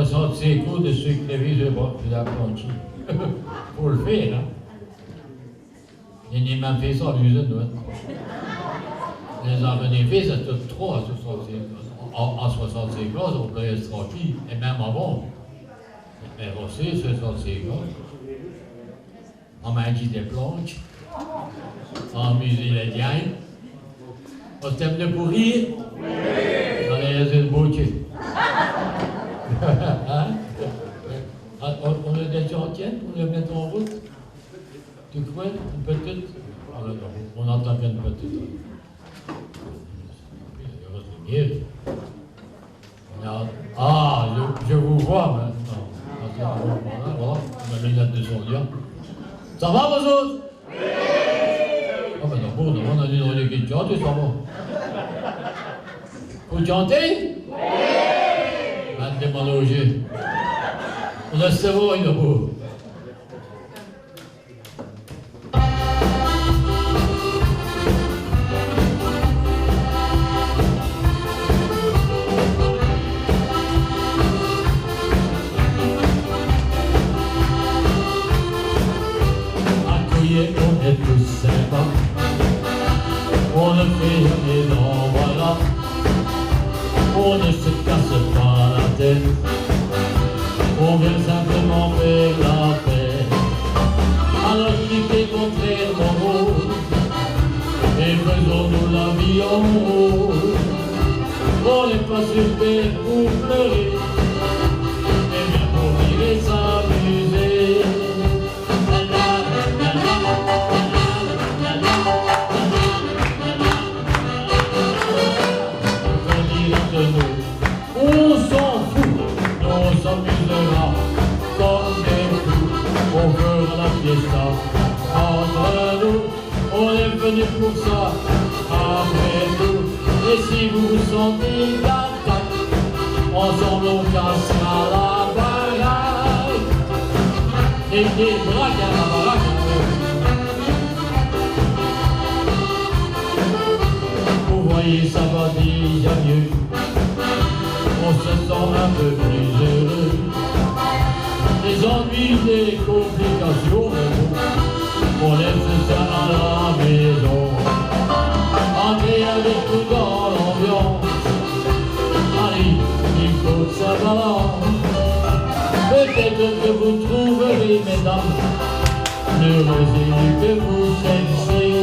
65 coups de sucre levé sur la planche. Pour le faire, hein. Il n'a même fait ça à l'usine, ouais. Les avenants faits, c'était trop à 65 à 65 classes, on peut être tranquille, et même avant. Mais aussi, 65 classes. On mangeait des planches, on amusait les diables. On t'aime pour rire? Oui! On a laissé le bouquet. Hein? On a des gentiennes pour les mettre en route? Tu crois? Une petite? On entend bien une petite. Ah, je vous vois maintenant. Voilà, ma lunette de soldat. Ça va, vous autres? Oui! Ah, ben d'abord, on a dit dans les qui chantent, ça va. Vous chantez? Oui! Bande de malogés. On a ce voix d'abord. On est tous sympas, on ne fait jamais d'embarras, on ne se casse pas la tête, on vient simplement faire la paix. Alors quittez contrairement rôle, et faisons-nous la vie en rôle. On n'est pas super pour pleurer, mais bien pour rire et s'amuser. On s'en fout, on s'amusera comme des fous, on fera la fiesta entre nous, on est venu pour ça, après tout. Et si vous vous sentez d'attaque, ensemble on cassera la baraque. Et des braques à la baraque. Vous voyez, ça va déjà mieux. On se sent un peu plus heureux. Les ennuis, les complications, on laisse ça à la maison. Entrez avec nous dans l'ambiance. Allez, il faut que ça balance. Peut-être que vous trouverez, mesdames, l'heureux élu que vous cherchez.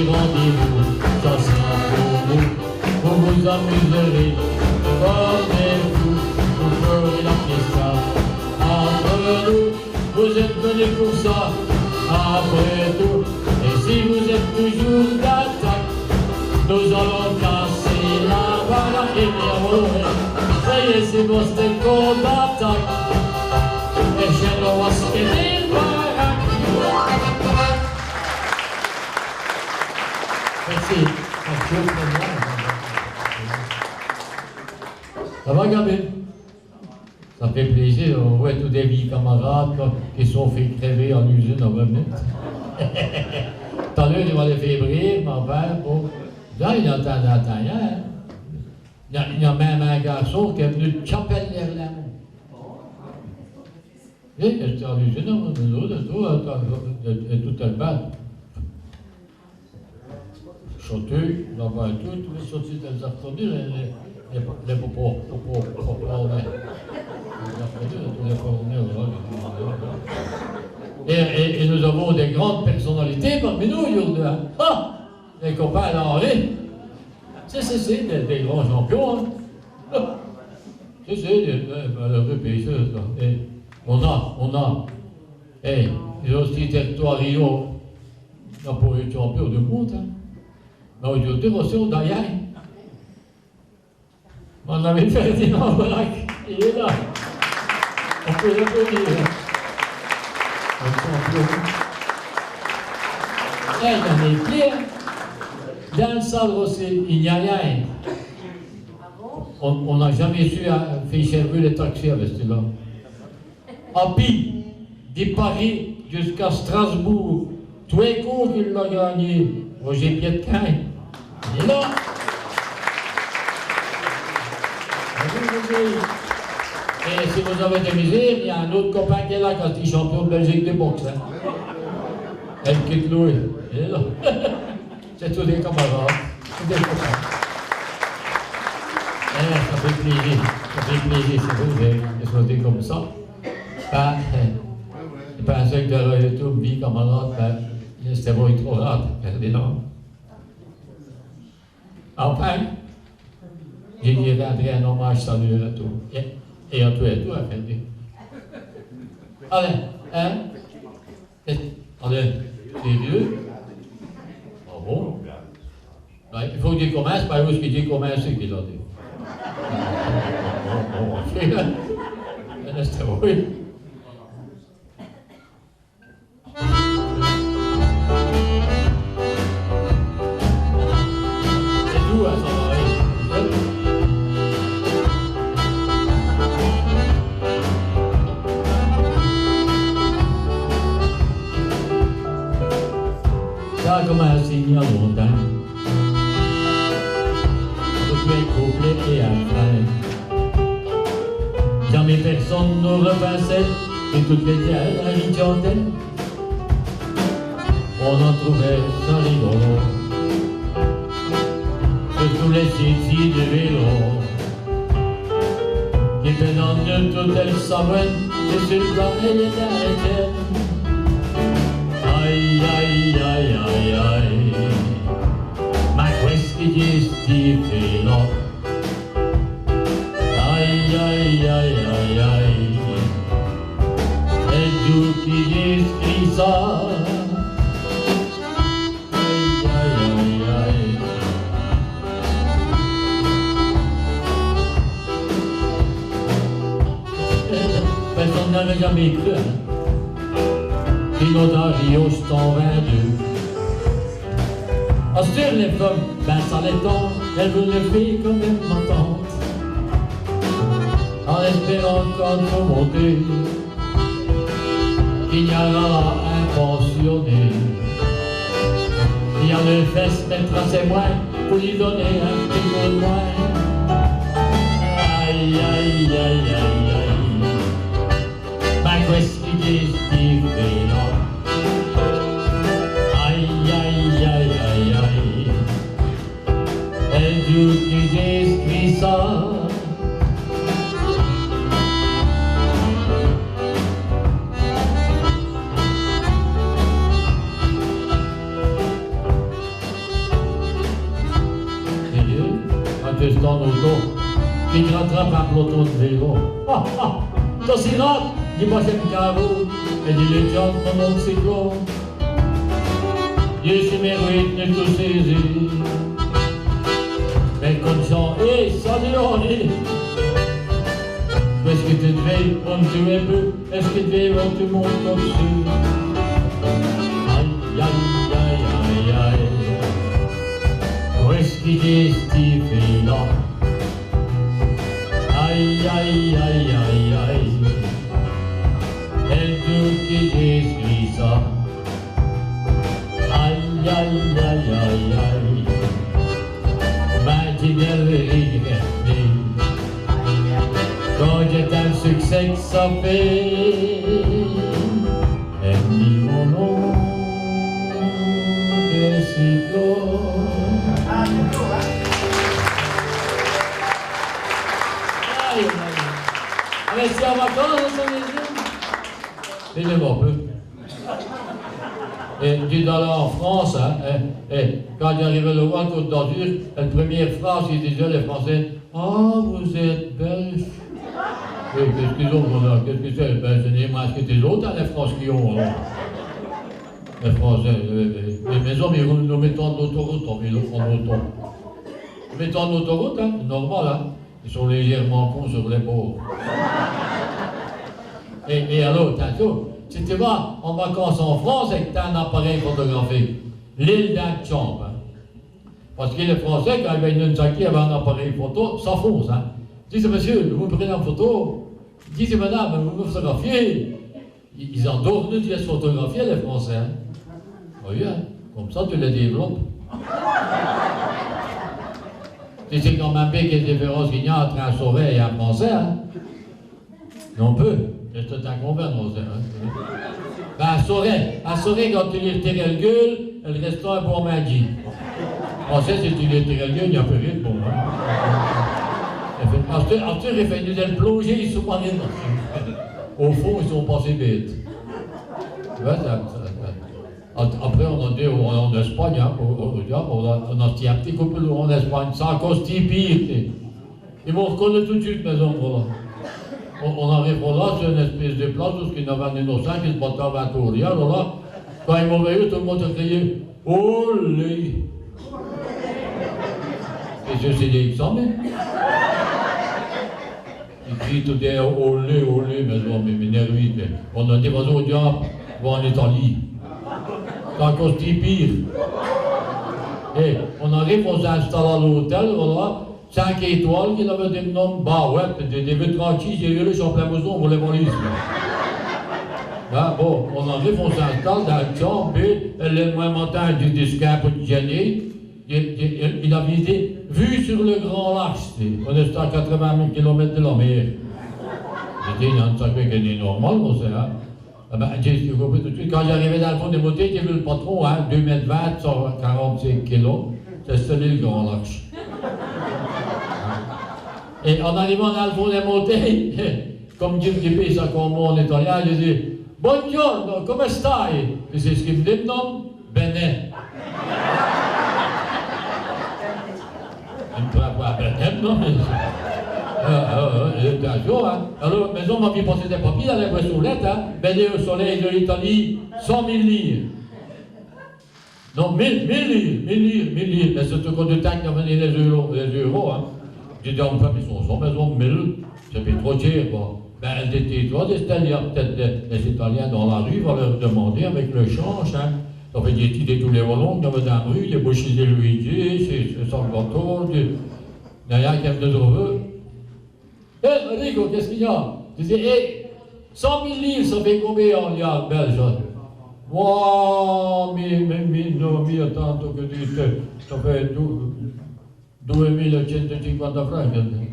Rendez-vous, ça sera pour vous, vous vous amuserez comme des fous, vous ferez la fiesta entre nous, vous êtes venus pour ça, après tout, et si vous êtes toujours d'attaque, nous allons casser la baraque et bien ça y est, c'est bon, c'était qu'on attaque, et je dois wasquer le baraque. Merci. Ça va, Gabin? Ça fait plaisir, on voit tous des vieux camarades qui sont fait crever en usine en revenant. Tout à l'heure, ils vont les faire briller, mon père, bon. Là, il entend rien. Il y a même un garçon qui est venu de Chapelle-l'Erlaine. Et il était en usine, tout le bal. Chanteux, là-bas et tout, tous les sorties des afternoons, les popos, et nous avons des grandes personnalités parmi nous aujourd'hui. Ah, les copains d'Henri, c'est des grands champions. Hein. C'est des malheureux paysans. On a, les aussi territoriaux, il n'y a pas eu de champion du monde. Hein. Mais aujourd'hui, aussi, on a rien. On avait Ferdinand Braque, il est là. On peut l'applaudir. Il y en a Pierre. Dans le salle aussi, il n'y a rien. On n'a jamais su faire servir les taxis avec cela. À pied, de Paris jusqu'à Strasbourg, Tous les coups qu'il l'a gagné, Roger Pietquin, il est là. Et si vous avez des misères, il y a un autre copain qui est là, quand il est champion de Belgique de boxe. Hein. El Kitloué, il est là. C'est tous des camarades, tous des copains. Ça fait plaisir, c'est vrai, de se noter comme ça. Je pensais que derrière tout, vie camarade, c'était pas trop rare, non. Enfin, j'ai dit rendre un hommage salué à tout. Et à tout et tout, à faire dire. Allez, hein? Allez, sérieux? Ah bon? Il faut que tu commences, par où est-ce que tu commences, qu'il a dit. C'était oui. C'est tout, hein, ça va aller. Ça a commencé il y a longtemps. Couplé et après. Jamais personne n'aurait pensé que toutes les terres agitaient. On en trouvait ça rigolo. Que tous les sites de vélo qui pénètrent de toutes elles s'abonnent et sur le plan et les arrêtent. Aïe, aïe, aïe, aïe, aïe. Ma questi gesti no. Aïe, aïe, aïe, aïe, aïe. Et tu qui gesti ça. Aïe, aïe, aïe, aïe. Personne n'avait jamais cru, hein. Pinodario, je t'en 22. Ah, sur les femmes, ben ça les tente, elles veulent le faire comme même ma tante. En espérant quand vous montez, il y aura un pensionné. Il y a le fesse mettre à ses moyens pour lui donner un petit coup de moins. Aïe, aïe, aïe, aïe, aïe. Ma questi gesti vélo. Aïe, aïe, aïe, aïe, aïe. Et tu qui décris ça. Quand tu es dans l'auto, tu te rattrapes un peloton de vélo. Ah, ah, quand c'est rare, dis-moi j'aime carreau, et dis les gens de mon oxyclone. Dieu, c'est mes rythmes, tout saisi. Mais comme ça, hé, salut, on est. Est-ce que tu devais, on te un peu, est-ce que tu devais, on te monte au-dessus. Aïe, aïe, aïe, aïe, aïe. Est-ce qu'il est Steve là? Aïe, aïe, aïe, aïe, aïe. Et tout qui est ça. Aïe, aïe, aïe, aïe, aïe. Maintenant, regardez. Quand j'ai un succès que ça fait, elle dit mon nom, que c'est toi. Mais si en vacances, on est bien. Aidez-moi un peu. Et tu es allé en France, hein, quand il arrivait le roi de Côte d'Azur, la première phrase qu'il disait les Français, « Ah, vous êtes belge !» Qu'est-ce qu'ils ont, qu'est-ce que c'est? Ben, c'est moins que les autres, hein, les Français qui ont. Alors. Les Français, les maisons, mais nous mettons de l'autoroute, on met l'auto. Mettons de l'autoroute, hein, c'est normal, hein. Ils sont légèrement cons sur les pauvres. Et alors, attention, si tu vas en vacances en France et que tu as un appareil photographique, l'île d'un champ, hein. Parce que les Français, quand ils viennent d'une saquée avec un appareil photo, ça fonce, hein. Disent, monsieur, vous me prenez en photo. Disent, madame, vous me photographiez. Ils adorent nous dire photographier, les Français, hein. Oui, hein. Comme ça, tu les développes. Tu sais quand même bien quelle différence qu'il y a entre un Sauret et un Français, hein? On peut. Je te t'inconvainc, hein? Ben, un Sauret, quand tu lui tires le gueule, elle reste un bon magie. Français, si tu lui tires le gueule, il n'y a plus rien de bon, hein? Arthur, il fait une plonger, ils sont pas rien. Au fond, ils sont passés bêtes. Tu vois, après, on a dit en Espagne, hein, on a dit un petit couple en Espagne, ça cause pire. Ils vont reconnaître tout de suite, mes enfants. On arrive là, c'est une espèce de place où il y avait un innocent qui se battait à 20 tours. Alors là, quand ils m'ont vu, tout le monde a crié « Olé !» Et je sais des examens. Ils crient tout des olé, olé, mais m'énerve. On a dit, vas-y au diable, va en Italie. C'est encore pire. Et on arrive, on s'installe à l'hôtel, voilà, 5 étoiles, qui avait des noms, bah ouais, des vues tranquilles, j'ai eu les en plein besoin, on voulait valises. Ben, bon, on arrive, on s'installe dans le champ, puis le matin du disquin pour gêner, il avait dit, vue sur le Grand Lac, on était à 80 000 km de la mer. J'ai dit, il y a un sacré qui est normal, on sait, hein. Ben, j'ai compris tout de suite. Quand j'arrivais dans le fond des montées, j'ai vu le patron, hein, 2 mètres 20, 145 kilos, c'est le Grand Lac. Et en arrivant dans le fond des montées, comme Jim qui paye ça comme moi en italien, j'ai dit, buongiorno, come stai? Et c'est ce qu'il me dit, non? Bene. Attention, hein. Alors, maison m'a fait passer des papiers dans les boissoulettes, hein. Baiser au soleil de l'Italie, 100 000 livres. Non, 1000 livres. Mais c'est ce qu'on de temps qui a venu les euros, hein. J'ai dit, on peut, mais son maison, 1000, c'est plus trop cher, quoi. Ben, elles étaient toi, peut-être les Italiens dans la rue vont leur demander avec le change, hein. Ça fait des titres de tous les Wallons, il y avait dans la rue, des Bouchis de Luigi, c'est Salvatore, derrière qui aime de trouver. Hé, Rico, qu'est-ce qu'il y a? Je disais, hé, 100 000 livres, ça fait combien en liard belge? Wow, mi tanto che dite, ça fait 2150 francs.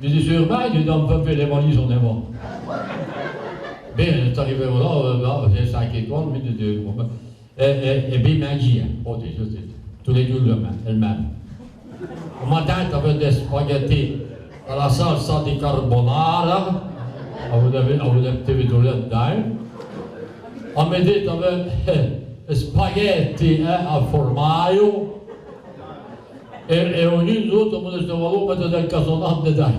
Je dis, sur moi, je dis, on peut faire les valises, on est bon. Bien, c'est arrivé là, j'ai 5 étoiles, mais de 2. Et bien, magie, hein. Tous les jours, elle-même. Au matin, tu avais des spaghettis à la salsa di carbonara, vous avez tout là-dedans. À midi, tu avais des spaghettis à formaggio. Et au une autre, on se mettait des cassonades dedans.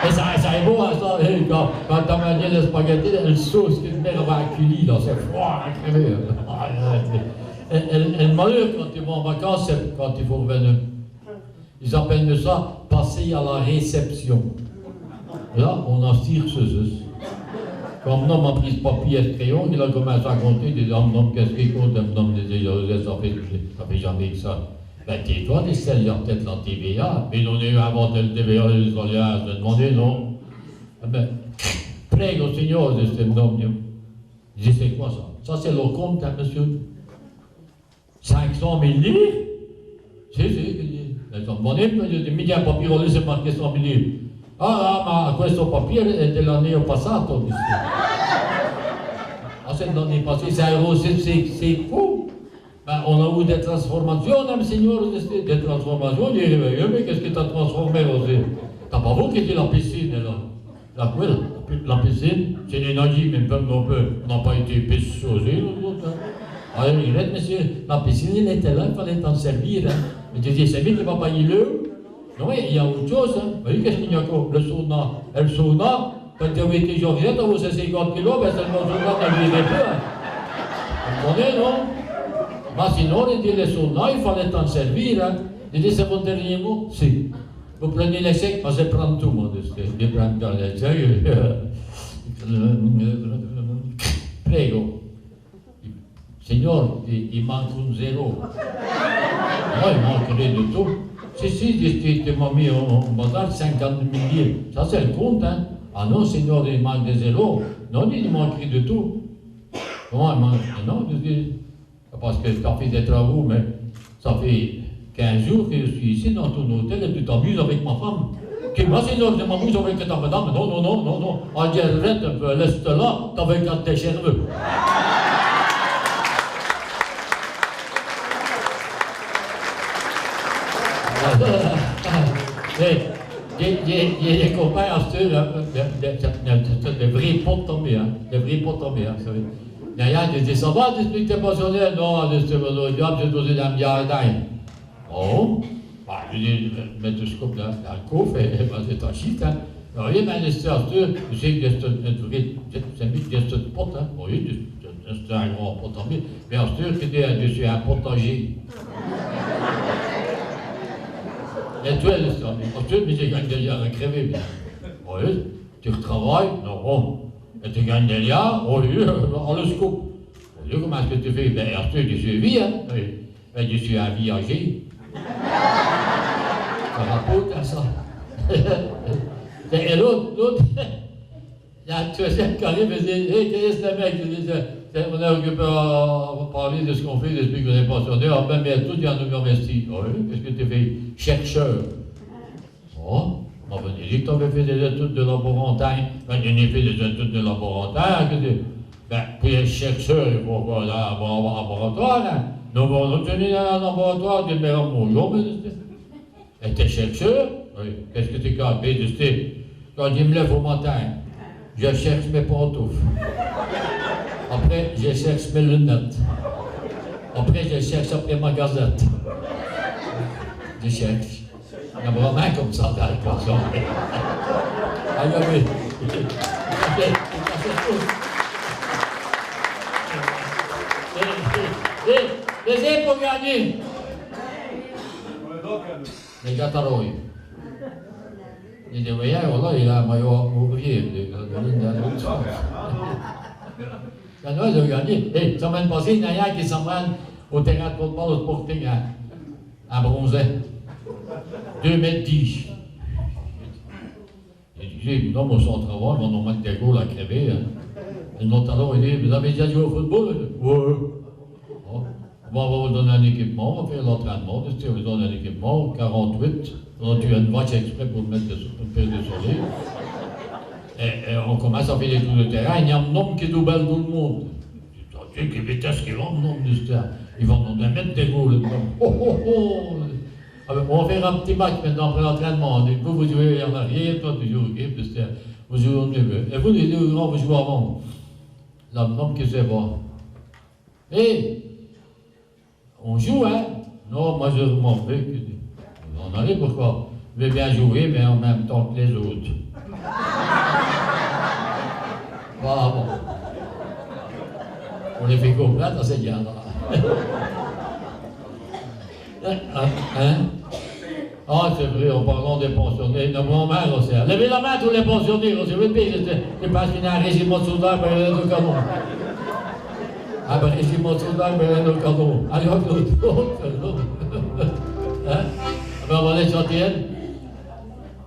Et ça est beau, hein, ça. Quand tu as mangé les spaghettis, une sauce qui te met dans un culit, c'est froid, crémé. Et le malheur, quand ils vont en vacances, c'est quand il faut revenir. Ils appellent ça passer à la réception. Là, on en tire ce. Comme l'homme a pris ce papier et ce crayon, il a commencé à compter des hommes, qu'est-ce qu'il compte, des hommes, ça fait jamais que ça. Ben, tais-toi, des selles, il y a peut-être la TVA, mais on a eu inventé le TVA, les Italiens, je demandé, non. Ben, prego, signore, c'est un homme. Je dis, c'est quoi ça? Ça, c'est le compte, hein, monsieur? 500 000 livres? Si. Ils ont demandé, il y a un papier roulé, c'est marqué 100 000 livres. Ah, ma questo papier è dell'anno passato. Ah, c'est l'année passée, c'est fou. Ben, on a eu des transformations, hein, signore, des transformations. Je dis, mais qu'est-ce que tu as transformé aussi? T'as pas vu qu'il y a la piscine, là? La piscine, c'est l'énergie, même pas non plus. On n'a pas été pêchés, nous autres. Ah, je regrette, monsieur, la piscine, elle était là, il fallait t'en servir. Hein. Mais tu dis, c'est vite, il va payer l'eau. Non, il y a autre chose. Hein. Vous voyez, qu'est-ce qu'il y a encore? Le sauna. Et le sauna, quand tu avais été Georgette, on vous a 50 kilos, ben seulement le sauna, t'as vu les peu. Vous comprenez, non? Mais sinon, il dit, le sauna, il fallait t'en servir. Hein. Il dit, c'est mon dernier mot? Si. Vous prenez les chèques, moi je prends tout, moi, de ce que je prends dans les chèques. Prego. Signor, il manque un zéro. Moi, il manquerait de tout. Si, tu m'as mis en bazar 50 000 livres. Ça, c'est le compte, hein. Ah non, signor, il manque des zéros. Non, il manquerait de tout. Comment il manque? Non, je dis, parce que ça fait des travaux, mais ça fait 15 jours que je suis ici dans ton hôtel et tu t'amuses avec ma femme. Qui moi, sinon, je m'amuse avec ta madame. Non, non, non, non, non. On dit, arrête un peu, laisse-te là, t'avais qu'à tes cheveux. Il y a des copains à ce des vrais potes tombés, hein. Des vrais potes tombés, hein, vous savez. Il y a des disent, ça va, tu t'es passionné? Non, j'ai dosé d'un milliard. Oh, bah, je dis, mets tout ce couple là, dans le coffre, et c'est un shit, hein. Alors, il y a une histoire, tu sais que c'est un mythe de pote, hein. Oui, c'est un grand pote tombé, mais en sûr que je suis un potager. Et toi, ensuite, mais tu gagnes des liens à crever, bien. Oui, tu retravailles? Non. Et tu gagnes des liens? Oui, on le scoop. Oui, comment est-ce que tu fais? Ben, ensuite, je suis vie, hein. Oui. Ben, je suis un viager. Ça rapporte à ça. Et l'autre, il y a un troisième qui arrive et dit, hé, qu'est-ce que c'est, mec? On est occupé à parler de ce qu'on fait depuis qu'on est pensionnaire. Ah ben, mais tout, il y a un investi. Oui, qu'est-ce que tu fais? Chercheur. Oh, on va dire que tu avais fait des études de laborantin. Ben, j'en ai fait des études de laborantin. Ben, puis les chercheurs, il faut avoir un laboratoire. Hein. Nous, on a tenu un laboratoire de meilleur bonjour, mais et t'es chercheur? Oui. Qu'est-ce que tu as fait? Quand je me lève au matin, je cherche mes pantoufles. Après, je cherche mes lunettes. Après, je cherche après ma gazette. Je cherche. Il y a vraiment comme ça dans le poisson. Allez, oui. Les pour gagner. Les gâteaux. Il dit, voyez, voilà, il a un maillot ouvrier. La noix de gagner. Et la semaine passée, il y en a qui s'emmènent au terrain de football au Sporting à Bronzet. 2,10 m. J'ai dit, non, moi, son travail, on va mettre des goals à crever. Et notre alors, il dit, vous avez déjà joué au football? Oui. Oh. Bon, on va vous donner un équipement, on va faire l'entraînement. On vous donne un équipement, 48. On a tué une vache exprès pour mettre le pied de soleil. Et on commence à faire des tours de terrain, il y a un homme qui double tout le monde. Tu sais quelle vitesse qu'ils vont, l'homme de ce terrain. Ils vont nous mettre des goals, le oh. Alors, on va faire un petit match maintenant après l'entraînement. Vous jouez en arrière, toi tu joues au game, vous jouez au milieu. Et vous, les deux grands, vous jouez avant. L'homme qui sait pas. Et on joue, hein? Non, moi je m'en vais. On arrive pourquoi? Je vais bien jouer, mais en même temps que les autres. Voilà, bon. On les fait complètes dans cette gare-là. Hein? Ah, c'est vrai, en parlant des pensionnaires, nos grands-mères aussi. Levez la main tous les pensionnaires aussi. C'est parce qu'il y a un régiment de soldats, mais il y a un canon. Ah, ben, régiment de soldats, mais il y a un canon. Allez, hop, l'autre. Hein? Ben, on va les chanter.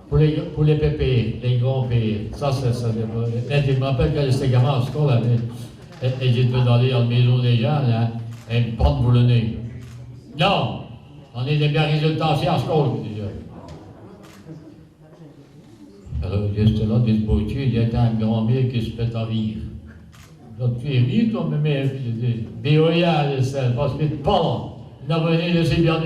Pour les pépés, les grands pères, ça. Je me rappelle quand j'étais gamin à l'école, et j'étais dans la maison des gens, là, et une pente pour le nez. Non, on est des bien résultats aussi à l'école, déjà. Alors, j'étais là, des beaux-tues, il y a un grand-mère qui se fait à rire. Donc, tu es rire, toi, mais béoya, parce que pas. Il a venu de ses bien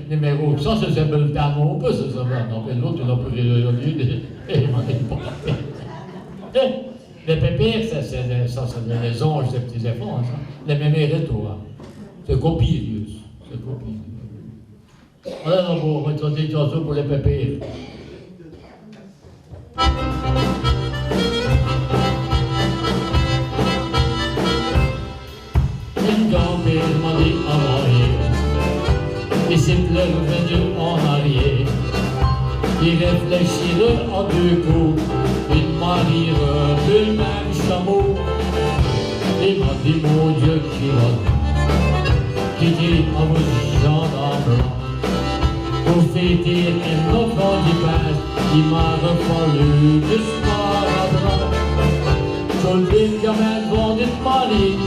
numéros. Ça, c'est un bulletin, on peut se savoir. Non, mais l'autre, il n'a plus répondu. Les pépères, c'est les anges, ces petits enfants. Hein, les mêmes retours. C'est copieux. C'est copieux. Voilà, donc, on va chanter une chanson pour les pépères. Une grand-mère m'a dit en arrière. Et s'est revenu en arrière. Il réfléchirait en deux coups, il marierait le même chameau. Il m'a dit, mon Dieu, qui dit à vos gendarmes blancs, pour fêter un enfant du pain, il m'a refallu de sparadrap. Sur le gamin devant des marines,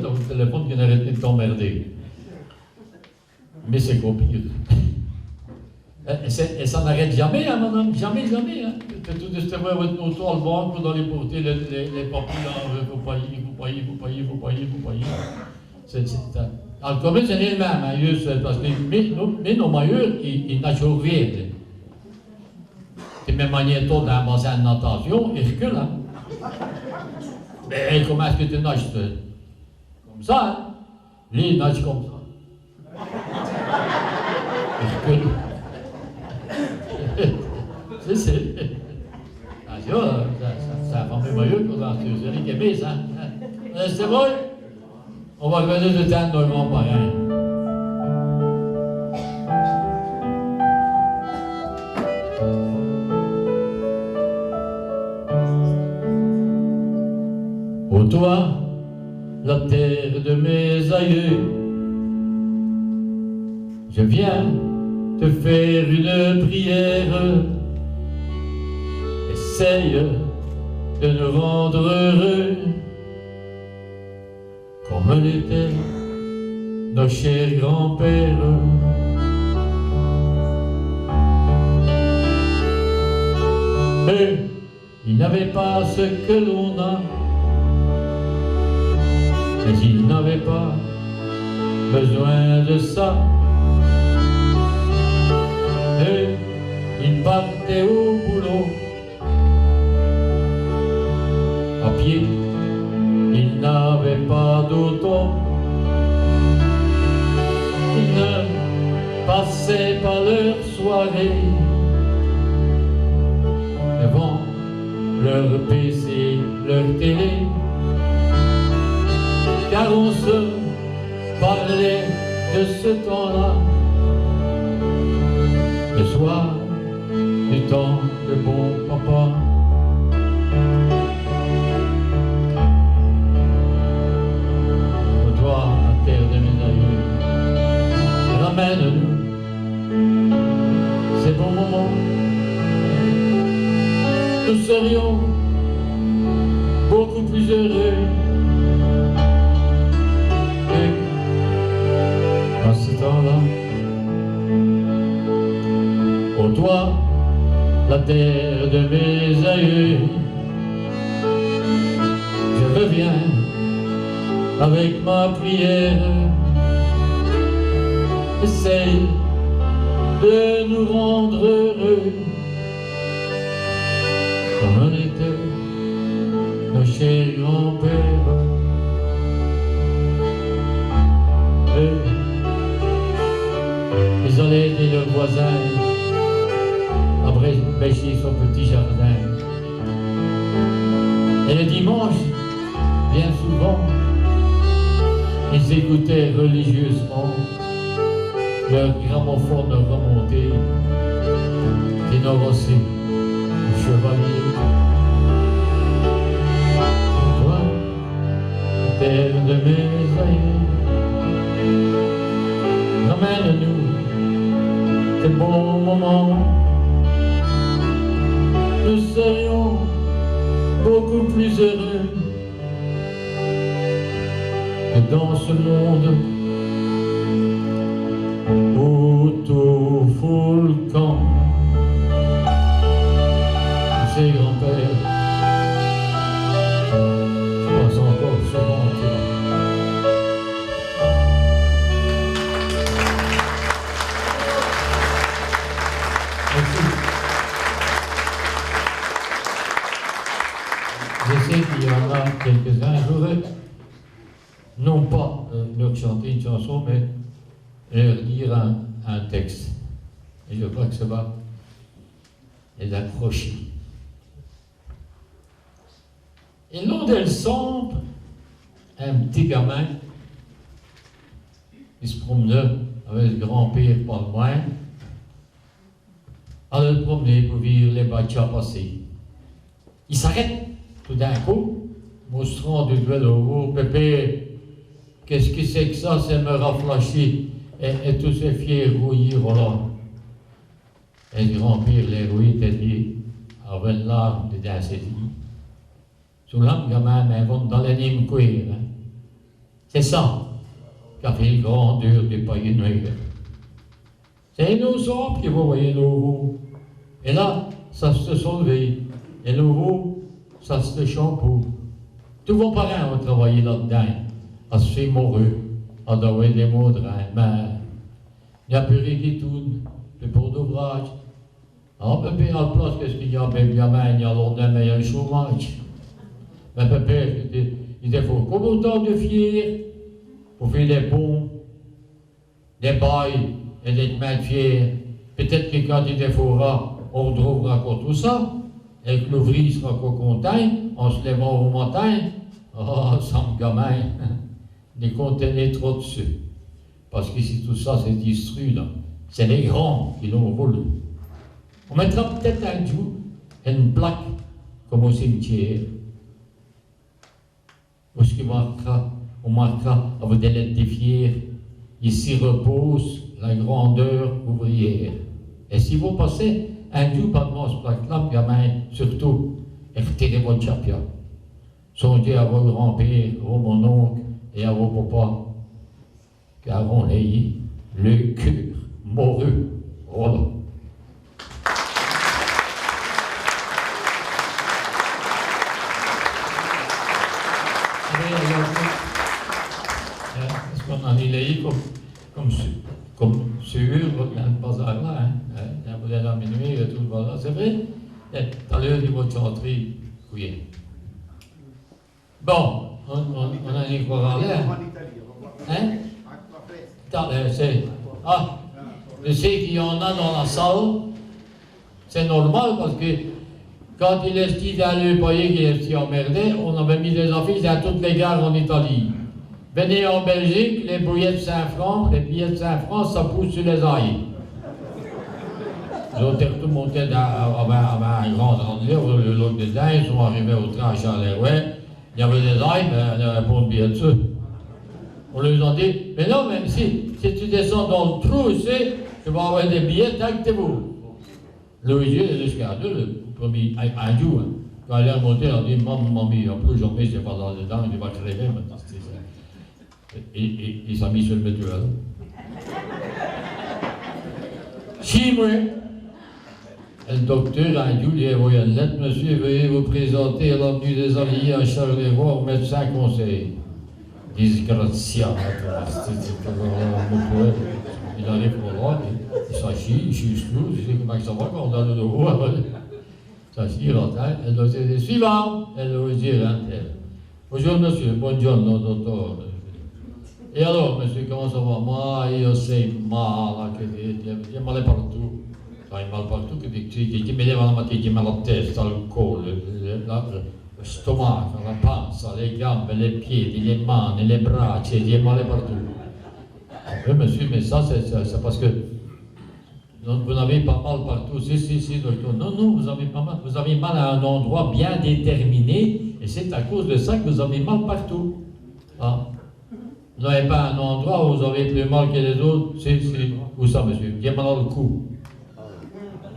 ton téléphone qui n'arrête pas de t'emmerder. Mais c'est qu'au pire. Et ça n'arrête jamais, hein, madame, jamais, jamais. Hein. Tu te voir autour le banque, dans les portées, les papiers, là, il ne faut pas voyez. Alors, comme c'est les mêmes, parce que mais nos maillots, ils n'ont toujours rien. C'est même manière dans un bassin de natation, il recule. Hein. Mais comment est-ce que tu nages comme ça? Hein? Lui, il nage comme ça. Il recule. C'est. Attention, c'est un fameux maillot qu'on a sur les camis, hein. C'est bon? On va revenir de temps normalement pareil. Ô toi, la terre de mes aïeux, je viens te faire une prière. Essaye de nous rendre heureux, comme l'étaient nos chers grands-pères. Eux, ils n'avaient pas ce que l'on a, mais ils n'avaient pas besoin de ça. Eux, ils partaient au boulot, à pied. Ils n'avaient pas d'auto, ils ne passaient pas leur soirée devant leur PC, leur télé, car on se parlait de ce temps-là, le soir du temps de bon papa. Ramène-nous ces bons moments, nous serions beaucoup plus heureux. Et à ce temps-là, ô toi, la terre de mes aïeux, je reviens avec ma prière. Essaye de nous rendre heureux, comme on était nos chers grands-pères. Eux, ils allaient aider leurs voisins à bêcher son petit jardin. Et le dimanche, bien souvent, ils écoutaient religieusement leur gramophone remonté, dénoncé, le chevalier. Toi, terre de mes aïeux, ramène-nous ces bons moments. Nous serions beaucoup plus heureux que dans ce monde tout le camp, ses grands-pères, je pense encore souvent à toi. Merci. Je sais qu'il y en a quelques-uns. Je voudrais non pas leur chanter une chanson, mais leur lire un texte. Et je crois que ça va les accrocher. Et l'eau d'elle sombre, un petit gamin, il se promenait avec le grand-père pas loin, allait le promener pour vivre les bâtiments passés. Il s'arrête tout d'un coup, montrant du vélo. Oh, Pépé, qu'est-ce que c'est que ça? C'est me rafraîchir. Et tous ces fiers rouillés, voilà. Et le grand-père, les rouillés, était dit, avec une larme de danser. Sous l'âme, gamin, mais vont dans l'anime cuir. Hein. C'est ça qu'a fait le grandeur du pays noir. C'est nos arbres que vous voyez, nos roues. Et là, ça se soulevait. Et nos roues, ça se shampoo. Tous vos parents ont travaillé là-dedans, à se faire mourir, à donner des mots de rein, mais il n'y a plus rien qui tourne, plus pour d'ouvrage. Alors, pépé, à la place, qu'est-ce qu'il y a, bien, il y a l'ordre, mais il y a le chômage. Mais pépé, il faut comme autant de fiers pour faire les ponts, des bails et des mains de fiers. Peut-être que quand il défaudra, on retrouvera encore tout ça, et que l'ouvrier sera encore content, en se levant au matin. Oh, ça me gamin, ne contenez trop dessus. Parce qu'ici, tout ça, c'est détruit, là. C'est les grands qui l'ont volé. On mettra peut-être un jour une plaque, comme au cimetière, où on marquera avec des lettres de fiers, ici repose la grandeur ouvrière. Et si vous passez un jour par ce plaque-là, gamin, surtout, retirez votre chapia. Songez à vos grands-pères, à mon oncle et à vos papas, car on est le cœur moreux. Voilà. Est-ce qu'on en est là comme sur dans le bazar là, hein? Vous êtes à minuit, tout le bazar, c'est vrai? Dans l'heure de votre chanterie, oui. Bon, on en est quoi là? Hein? Je sais qu'il y en a dans la salle, c'est normal parce que quand il est dit à le payer qui est emmerdé, on avait mis des affiches à toutes les gares en Italie. Venez en Belgique, les billets de 5 francs, ça pousse sur les ailes. Ils ont tout monté avec un grand rendez-vous, le lot de dingue, ils sont arrivés au train à Charleroi. Il y avait des ailes, mais il n'y avait pas de billets dessus. On leur a dit, mais non, même si tu descends dans le trou ici, tu vas avoir des billets, tac-vous. Louis jusqu'à deux, le premier, un jour, quand il est remonté, il a dit, maman, en plus, jamais, je ne pas dans les dents, il va crever maintenant. Et il s'est mis sur le mutuel. Si, moi, le docteur a dit, il a envoyé une lettre, monsieur, veuillez vous présenter à l'avenue des Alliés à Charleroi au médecin conseil. Disgrazia, il arrive pour droit, il s'agit, il chie tout, il dit comment ça va quand on a le dos. Ça chie, il rentre, elle doit dire suivant, elle doit dire un tel. Bonjour monsieur, bonjour, docteur. Et alors, monsieur, comment ça va? Moi, je sais mal, j'ai mal partout. J'ai mal partout, j'ai mal à la matin, j'ai mal à la tête, à le col, le stomac, la panse, les gammes, les pieds, les mains, les bras, j'ai mal partout. Oui, monsieur, mais ça, c'est parce que vous n'avez pas mal partout. Si, docteur. Non, vous avez pas mal. Vous avez mal à un endroit bien déterminé, et c'est à cause de ça que vous avez mal partout. Ah. Vous n'avez pas un endroit où vous avez plus mal que les autres. Où ça, monsieur? J'ai mal au cou.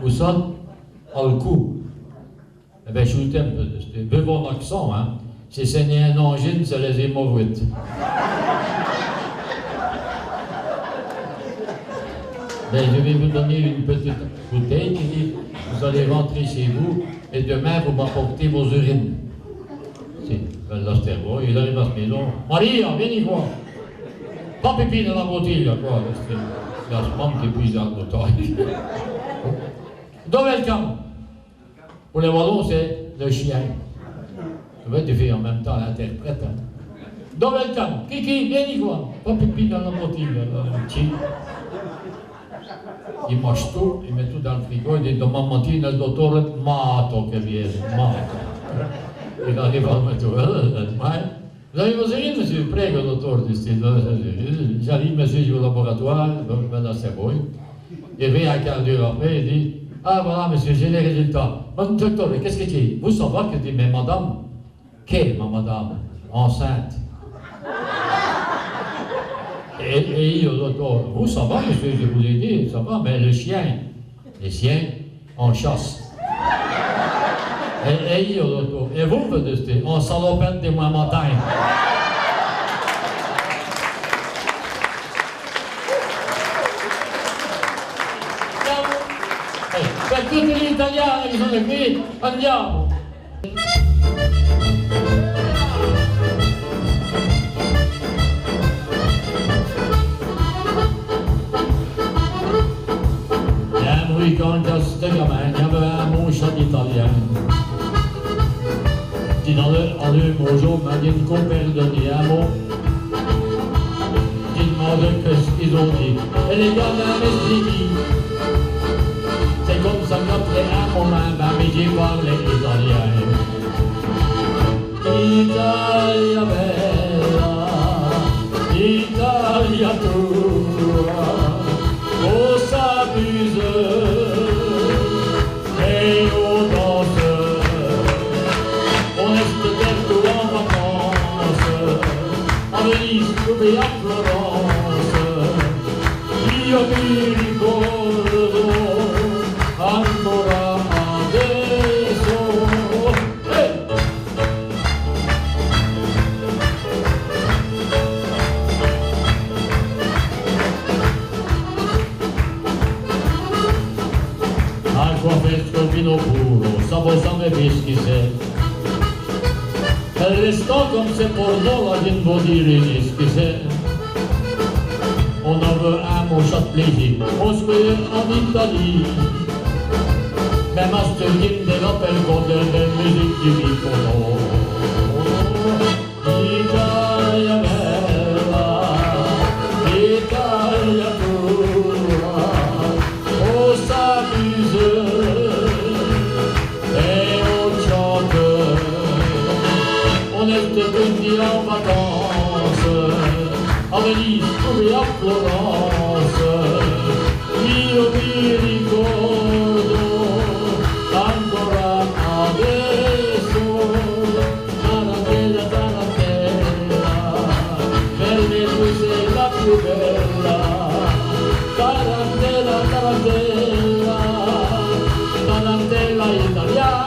Où ça? Au cou. Eh bien, je vous t'aime, peu bon accent, hein. Si c'est un angine, c'est les hémorroïdes. Mais je vais vous donner une petite bouteille qui dit, vous allez rentrer chez vous et demain vous m'apportez vos urines. C'est l'astéro, il arrive à ce maison. Maria, viens y voir. Pas pipi dans la bouteille, là, quoi. C'est la femme qui puise dans le bouteille. Donc, welcome. Pour les Wallons, c'est le chien. Je vais te faire en même temps l'interprète. Hein. Donc, welcome. Kiki, viens y voir. Pas pipi dans la bouteille, là. Il mange tout, il met tout dans le frigo, il dit domattina il dottore Mato che viene, Mato. Il arrive al mutuel, vous avez vos urines, monsieur, prego, docteur, j'arrive, monsieur, au laboratoire, là c'est bon. Il vient un quart d'heure après, il dit, ah voilà, monsieur, j'ai les résultats. Bon, docteur, qu'est-ce que tu dis? Vous savez que je dis, mais madame, quelle ma madame? Enceinte. Et il vous ça va, monsieur, je vous l'ai dit, ça va, mais le chien, les chiens en chasse. Et vous, en salopette de moi matin. Per tutti gli italiani che sono qui, andiamo! Quand j'étais gamin, il y avait un mot chant italien qui dans en deux mots jours m'a dit qu'on perdonnait un mot qui demandait qu'est-ce qu'ils ont dit. Et les gamins m'expliquent, c'est comme ça qu'après un moment, mais j'ai parlé italien. Italia bella, Italia tua, on s'amuse. Et on danse, on est peut-être en vacances, à Venise ou à Florence. Io mi ricordo ancora adesso. Hey! Fresco vino puro, sabosame peschi se. E restò comme c'est pour nous la d'une body risque c'est. On avait un mot chat plaisir, on se fait en Italie. Même à ce game de l'appel contre de musique du bicono. Italia bella, Italia tua, on s'amuse. Quindi en vacances, a Venise ou à Florence, io mi ricordo ancora adesso. Tarantella, tarantella, per me tu sei la più bella. Tarantella, tarantella, tarantella italiana.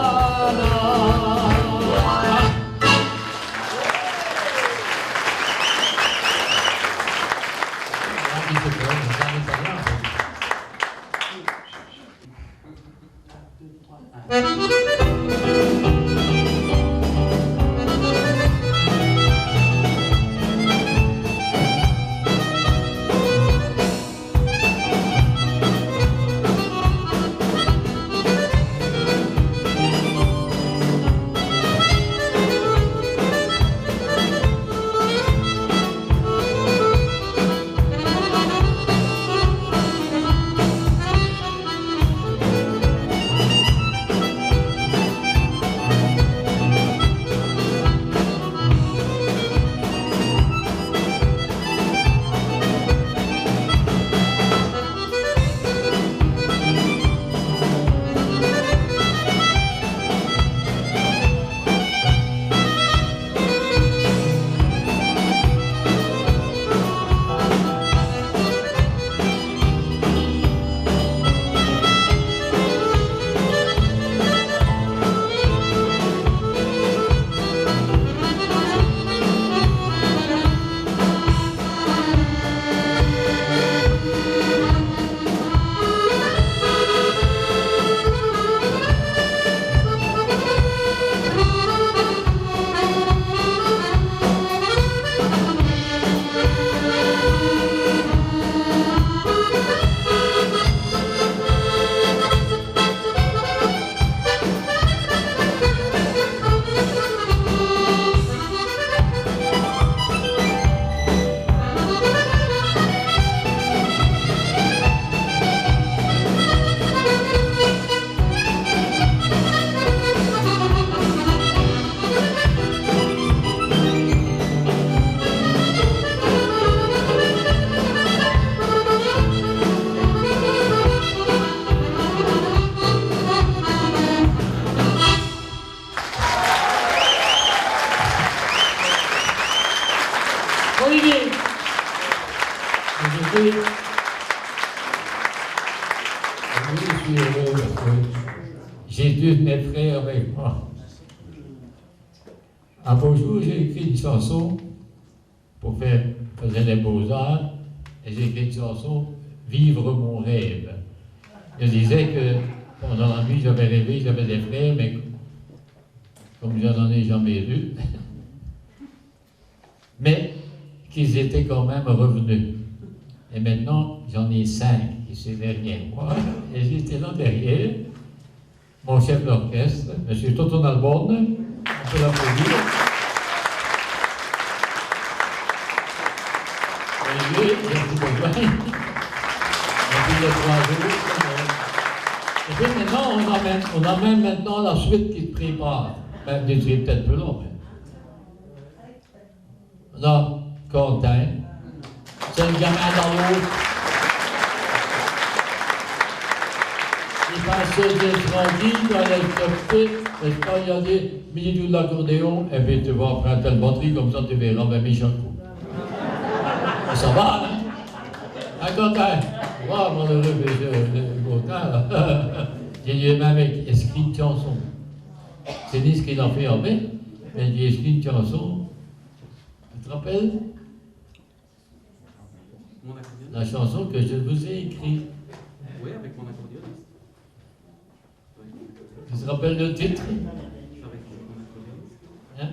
J'ai deux de mes frères avec moi. Un beau jour, j'ai écrit une chanson pour faire des beaux-arts, et j'ai écrit une chanson « Vivre mon rêve ». Je disais que pendant la nuit, j'avais rêvé, j'avais des frères, mais comme je n'en ai jamais eu, mais qu'ils étaient quand même revenus. Et maintenant, j'en ai 5 ici derrière moi, et j'étais là derrière, mon chef d'orchestre, M. Toton Albonne, on peut l'applaudir. Et lui, il a tout besoin. Depuis les 3 jours. Et puis maintenant, on amène maintenant la suite qui se prépare. Même des trucs peut-être plus longs. On a Quentin. C'est le gamin dans l'eau. Il passait des tranquilles dans les mais quand il y a des milieux de l'accordéon, et puis tu vas prendre telle batterie, comme ça tu verras, ben Michel coup. Ça va, hein? Hein, Quentin? Wow, mon heureux Quentin, là. J'ai même écrit une chanson. C'est ni ce qu'il a fait en mai, mais j'ai écrit une chanson. Tu te rappelles? La chanson que je vous ai écrite. Oui, avec mon accordéoniste. Tu te rappelles le titre? Avec mon accordéoniste. Hein?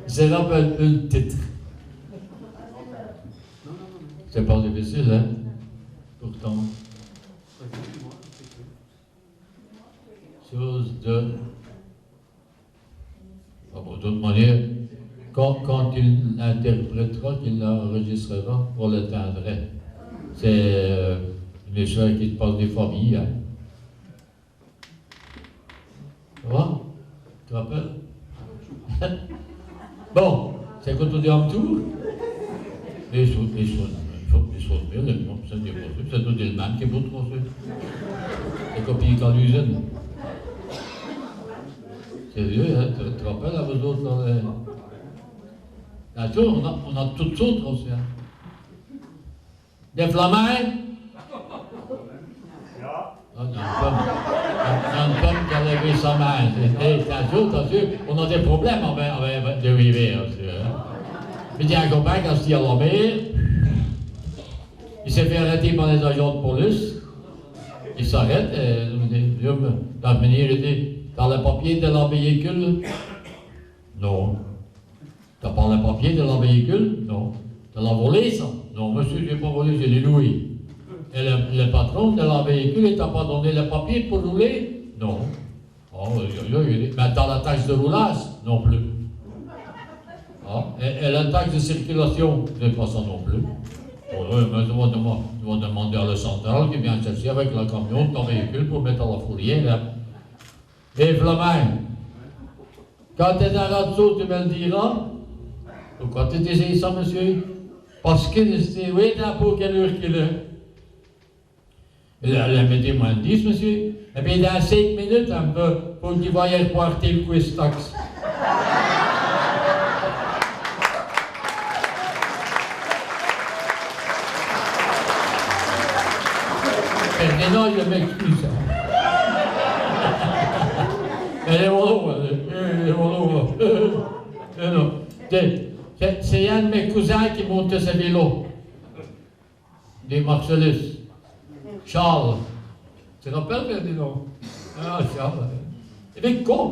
Je me rappelle le titre. C'est pas difficile, hein? Pourtant. Chose de. Bon, de toute manière, quand il l'interprétera, qu'il l'enregistrera, on l'atteindrait. C'est une histoire qui se passe des familles. Hein. Ça va? Tu te rappelles? Bon, c'est quand on dit en tour. Les choses mieux, c'est tout le même qui est pour construire. C'est copié qu'à l'usine. Sérieux, hein, tu te rappelles à vous autres dans les... Bien sûr, on a toutes sortes aussi. Hein. Des flamands. Il y a une femme qui a levé sa main. Bien sûr, on a des problèmes avec des rivières. Mais il y a un copain qui a ski à la mer. Il s'est fait arrêter par les agents de police. Il s'arrête et l'avenir dit, t'as le papier de la véhicule? Non. T'as pas le papier de la véhicule? Non. T'as la volé ça? Non, monsieur, j'ai pas volé, je l'ai loué. Et le patron de la véhicule, il t'a pas donné le papier pour rouler? Non. Oh, mais t'as la taxe de roulage? Non plus. Ah, et la taxe de circulation? C'est pas ça non plus. Mais tu vas demander à la centrale qui vient chercher avec le camion ton véhicule pour mettre à la fourrière. Et Flamand, quand tu es dans la dessous, tu me le diras. Pourquoi tu disais ça, monsieur? Parce que c'est oui, pour quelle heure qu'il est. Elle me dit moins 10, monsieur. Et puis dans 5 minutes, un peu, pour qu'il voie reporter le quiz taxe. Maintenant, il m'excuse. Elle est mollo, elle est mollo. C'est un de mes cousins qui monte ce vélo. Des Marcellus. Charles. Tu te rappelles, Ferdinand? Ah, Charles. Il est con.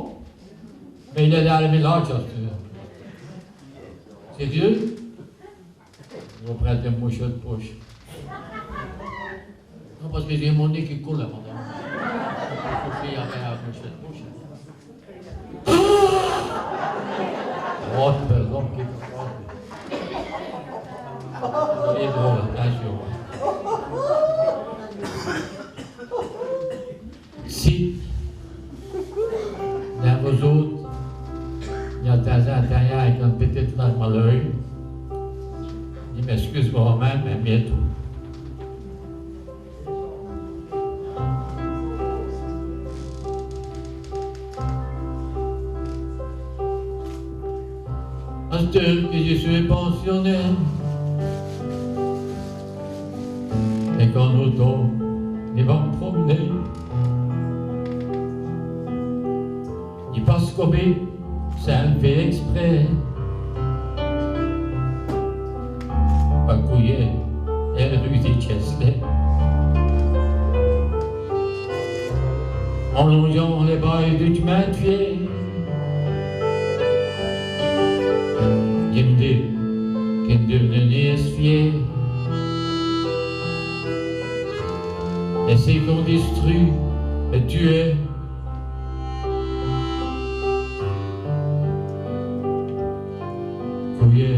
Mais il est dans le village, c'est Dieu. Je vais prendre un mouchoir de poche. Non, parce que j'ai mon nez qui coule là, madame. Je vais avec un mouchoir de poche. Oh, pardon, c'est drôle, attention. Si, dans vos autres, il y a de temps en temps avec une petite larme à l'œil, il m'excuse moi-même, mais bientôt. À ce que je suis pensionnaire, et qu'en automne, il va me promener. Il passe comme ça le fait exprès. Pas couillé, et lui dit Chesley. en longeant les bails du chemin de pied. Je me dis qu'il devenait fier. Et c'est qu'on détruit et tue. Couillé.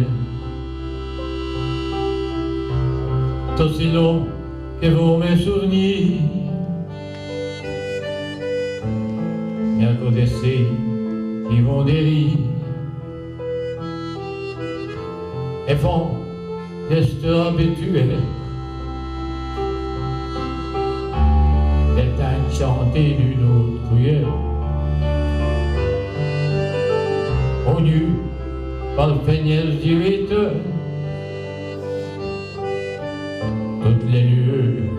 C'est aussi long que vos mes souvenirs. Et à côté de ces qui vont dérive et font gestes habituels. D'éteindre chanter d'une autre cuillère. Au nu, par le peignel du 8 heures. Toutes les lueurs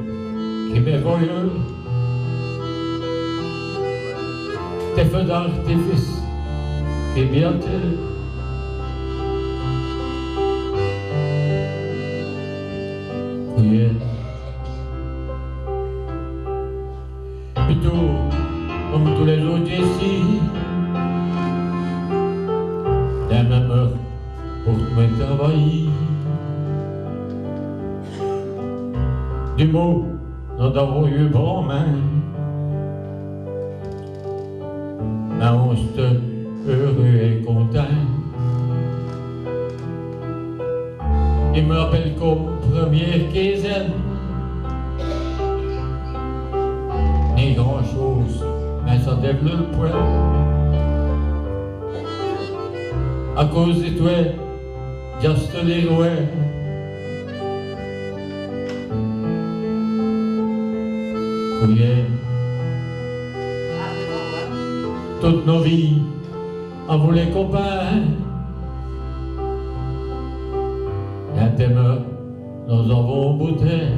qui m'évoluent. Tes feux d'artifice qui bientôt yeah. Plutôt comme tous les autres ici, la même heure pour tout travailler. Du mot, nous avons eu bon main. Mais on se heureux et content. Il me rappelle comme première quinzaine. Ni grand chose, mais ça développe le poing. À cause de toi, juste les lois. Oui. Toutes nos vies, à vous les copains. Et à tes meurs, nous avons bouteille.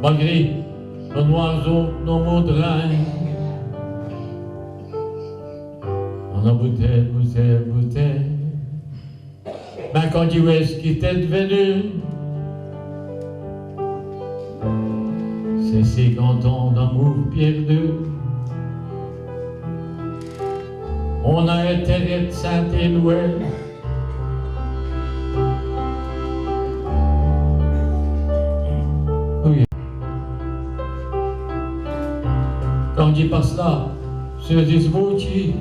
Malgré nos noirs os, nos maudrins, on a bouteille, bouteille, bouteille. Mais quand tu vois ce qui t'est devenu, c'est ces cantons d'amour perdu. On a intérêt de Saint-Éloi. Oui. Quand j'y passe là, sur des bougies,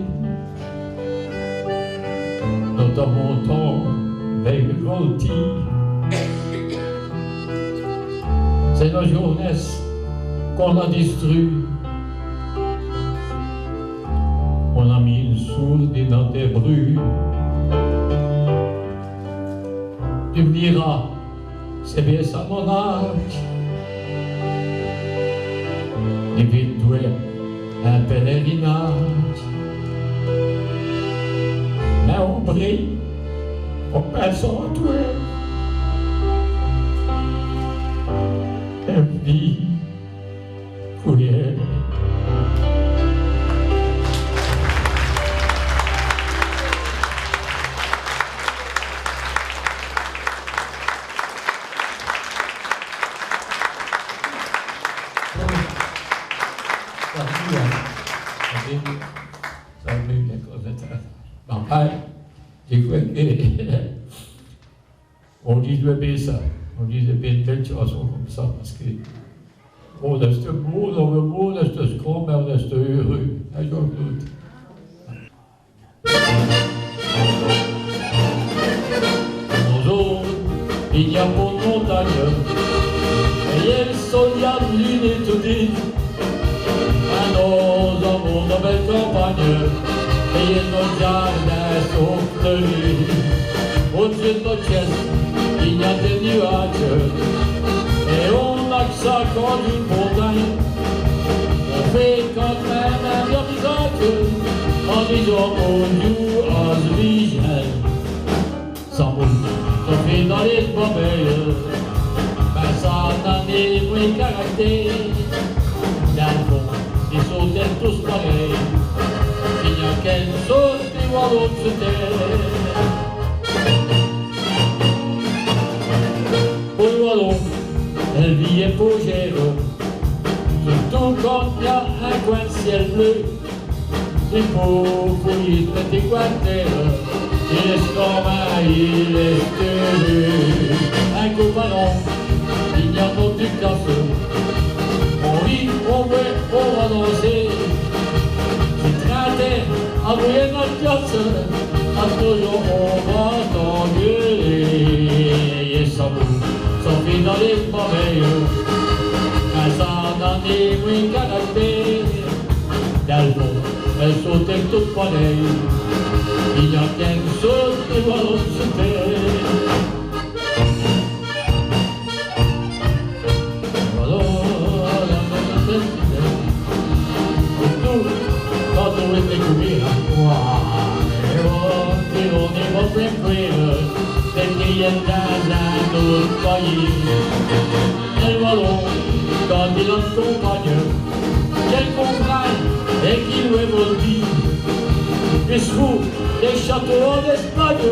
nous avons ton veille voltige. C'est nos journées qu'on a détruit. On a mis une sourde dans tes bruits. Tu me diras, c'est bien ça mon âge. Évite-toi un pèlerinage. Mais on brille, on passe en toi. Vie, couillère. On disait bien ça, on disait bien une belle chanson comme ça, parce que on reste beau, on reste scrum, mais on reste heureux. Nos autres, il n'y a pas de montagne, et ils sont bien lune étourdie. Nos amours, nos belles campagnes, et nos jardins sont fleuris. Au-dessus de notre chaise, il y a des nuages, et on n'a que ça comme une montagne. On fait quand même un bien visage, en disant bonjour à ce visage. Sans mots, ça fait dans les pommeilles, mais ça n'a ni vrai caractère. Dans le fond, ils sont tous pareils, il n'y a qu'une chose qui voit l'autre se taire. Pour le wallon, elle vit épogère, tout comme il y a un coin de ciel bleu, il faut fouiller cette équateur, il est comme il est heureux. Un copain, il y a mon du café, on rit, on veut, on va danser. C'est très terre, à brûler notre classe, à toujours on va t'engueuler. Et ça boue, ça fait dans les merveilleux, un ça dans des bruits caractères. D'Albon, elle sautait toute pareille, il y a qu'un seul qui va l'autre se faire. Voilà, quand on est découvert à quoi, et on est votre frère, c'est qu'il y a dans un autre pays. Et voilà, quand il a compagne, qu'elle comprenne et qu'il lui évolue. Il se fout des châteaux en Espagne,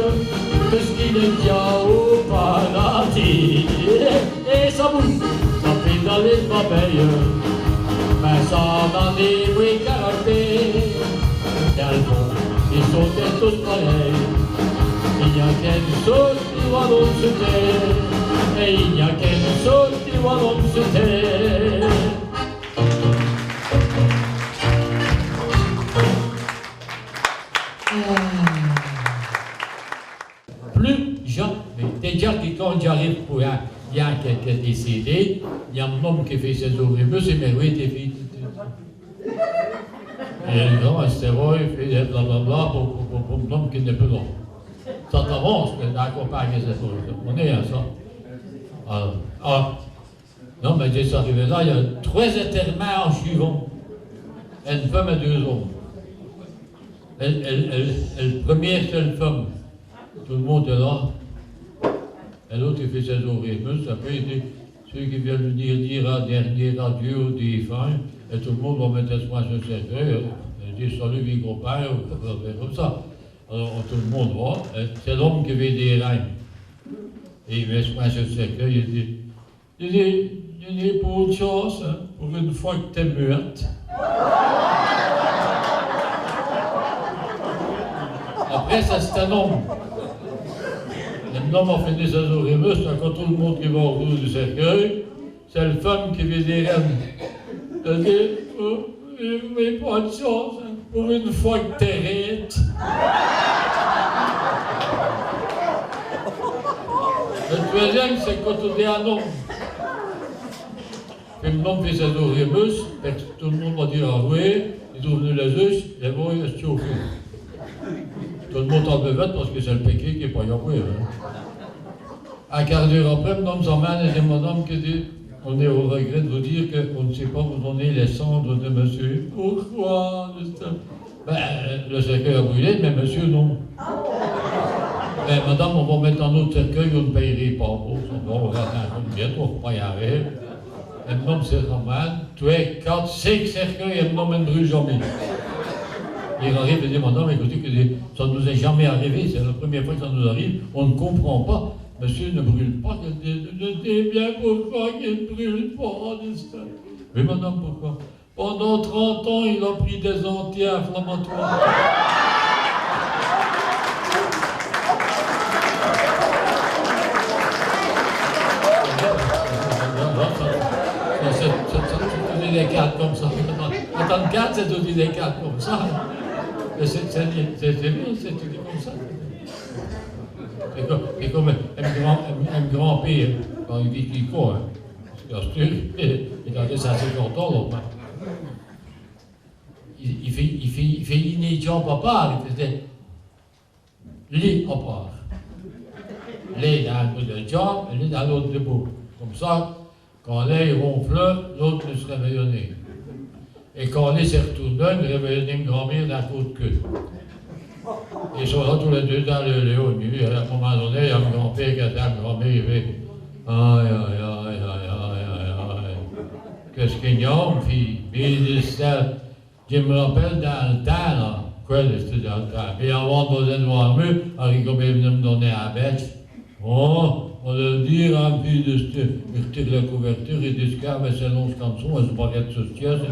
que ce qu'il est bien au paradis. Et ça bouge, ça fait dans les merveilles, mais ça dans des bruits caractères. D'Albon, ils sont tous pareils, il n'y a qu'une chose qui va l'autre se taire, et il n'y a qu'une chose qui va l'autre se taire. Plus jamais. Déjà que quand j'arrive pour un bien qui est décédé, il y a un homme qui fait ses ouvriers, c'est merveilleux, des filles. Et le grand stéroïde fait des blablabla pour un homme qui n'est plus là. Ça t'avance, mais d'accompagner ces choses. On est à ça. Non, mais dès que ça arrivé là, il y a 3 étermins en suivant. Une femme et 2 hommes. Le premier, c'est une femme. Tout le monde est là. Et l'autre, il fait ses oreilles. Après, il dit, ceux qui viennent dire un dernier adieu aux défunts, et tout le monde va mettre soin sur le cercueil. Il dit, salut, mes copains, comme ça. Alors, tout le monde va. C'est l'homme qui fait des reins. Et il met soin sur le cercueil, il dit, pour une chance, hein, pour une fois que t'es muette. Après, ça, c'est un homme. L'homme a fini ses oreilles, quand tout le monde qui va autour du cercueil, c'est la femme qui fait des reines. Elle dit, mais pas de chance, hein, pour une fois que t'es raide. Le deuxième, c'est quand on dit un homme. Puis l'homme fait ses oreilles, tout le monde va dire, ah oui, ils ont venu les œufs, et bon, il est chauffé. Tout le monde en buvette parce que c'est le péqué qui n'est pas yaboué. Hein. Un quart d'heure après, l'homme s'emmène et dit, madame, qui dit, on est au regret de vous dire qu'on ne sait pas vous donner les cendres de monsieur. Pourquoi? Ben, le cercueil a brûlé, mais monsieur, non. Ben, madame, on va mettre dans notre cercueil, vous ne payerez pas. Bon, on va attendre bientôt, on ne va pas y arriver. Un homme se ramène, 3, 4, 5 cercueils, et un homme ne brûle jamais. Il arrive et dit, madame, écoutez, ça ne nous est jamais arrivé, c'est la première fois que ça nous arrive, on ne comprend pas. Monsieur ne brûle pas, je sais bien pourquoi qu'il ne brûle pas. Oui, madame, pourquoi? Pendant 30 ans, il a pris des anti-inflammatoires. C'est des cartes comme ça. En tant que carte, c'est tout des cartes comme ça. C'est bien, c'est tout comme ça. C'est comme un grand-père, quand il dit qu'il court, parce que il a des 50 ans, là. Il fait une jambe à part, il faisait lit à part. Lit dans un bout de jambe et lit dans l'autre debout. Comme ça, quand l'un ronfle, l'autre ne se réveillonnait. Et quand l'un s'est retourné, il réveillonnait une grand-mère d'un coup de queue. Ils sont là tous les deux dans le haut nu. Et à un moment donné, il y a un grand-père qui a dit à un grand-mère, il fait aïe, aïe, aïe, aïe, aïe, aïe. Qu'est-ce qu'il y a, mon fille? Il dit, je me rappelle dans le temps, là. Quoi, c'était dans le temps? Et avant de poser devant le mur, Harry Gobet venait me donner un bec. Oh, On leur dit, rempli de retire la couverture, et du scar, mais c'est long canson, un baguette sociale,